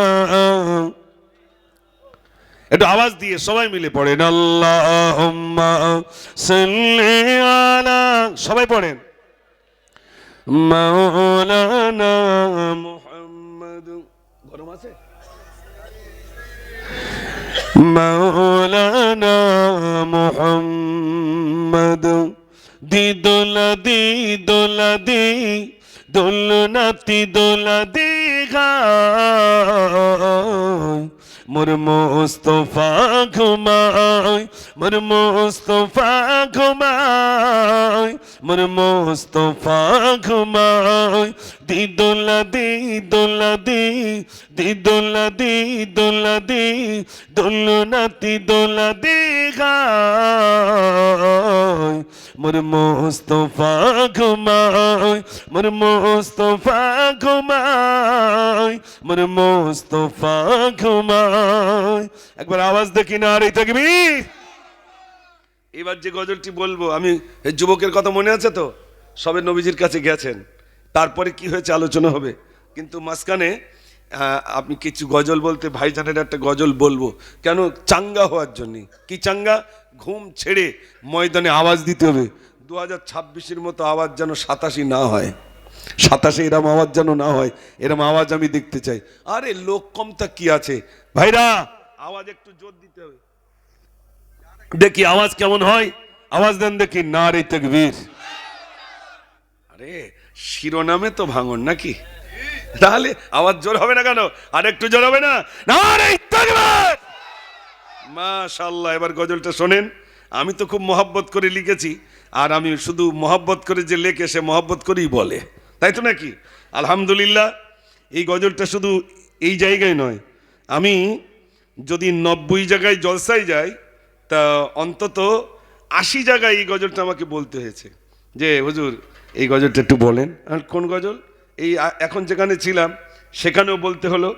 একটু আওয়াজ দিয়ে সবাই মিলে পড়েন, আল্লাহুম্মা সাল্লি আলা, সবাই পড়েন, মাওলানা মুহাম্মদ। গরম আছে? মাওলানা মুহাম্মদ দি দোলা দি দোলা দি দোলনাতি দোলা দি গায় মোর মুস্তাফা ঘুমায় মোর মুস্তাফা ঘুমায় মোর মুস্তাফা ঘুমায় দি দোলা দি দোলা দি দি দোলা দি দোলা দি দোলনাতি দোলা দি গায় মোর মুস্তাফা ঘুমায় মোর মুস্তাফা ঘুমায় মোর মুস্তাফা ঘুমায়। একবার আওয়াজ দেখি না রে তাকবীর। এবার যে গজলটি বলবো আমি, যুবকের কথা মনে আছে তো? সবে নবীজির কাছে গেছেন, তারপরে কি হয়েছে আলোচনা হবে, কিন্তু মাঝখানে আপনি কিছু গজল বলতে ভাইজানের একটা গজল বলবো, কেন চাঙ্গা হওয়ার জন্য। কি চাঙ্গা? ঘুম ছেড়ে ময়দানে আওয়াজ দিতে হবে। 2026-এর মতো আওয়াজ যেন 87 না হয়, 27-এ এরম আওয়াজ যেন না হয়, এরম আওয়াজ আমি দেখতে চাই। আরে লোক কমতা কি আছে ভাইরা, আওয়াজ একটু জোর দিতে হবে। দেখি আওয়াজ কেমন হয়, আওয়াজ দেন দেখি, নারে তাকবীর। আরে শিরোনামে তো ভাঙন নাকি, তাহলে আওয়াজ জোর হবে না কেন? আর একটু জোর হবে না? নারে তাকবীর। মাশাআল্লাহ। এবার গজলটা শোনেন। আমি তো খুব মহব্বত করে লিখেছি, আর আমি শুধু মহব্বত করে যে লেখে সে মহব্বত করেই বলে, তাই তো নাকি? আলহামদুলিল্লাহ। এই গজলটা শুধু এই জায়গায় নয়, আমি যদি 90 জায়গায় জলসায় যাই তা অন্তত 80 জায়গায় এই গজলটা আমাকে বলতে হয়েছে যে হুজুর এই গজলটা একটু বলেন। আর কোন গজল? এই এখন যেখানে ছিলাম সেখানেও বলতে হলো।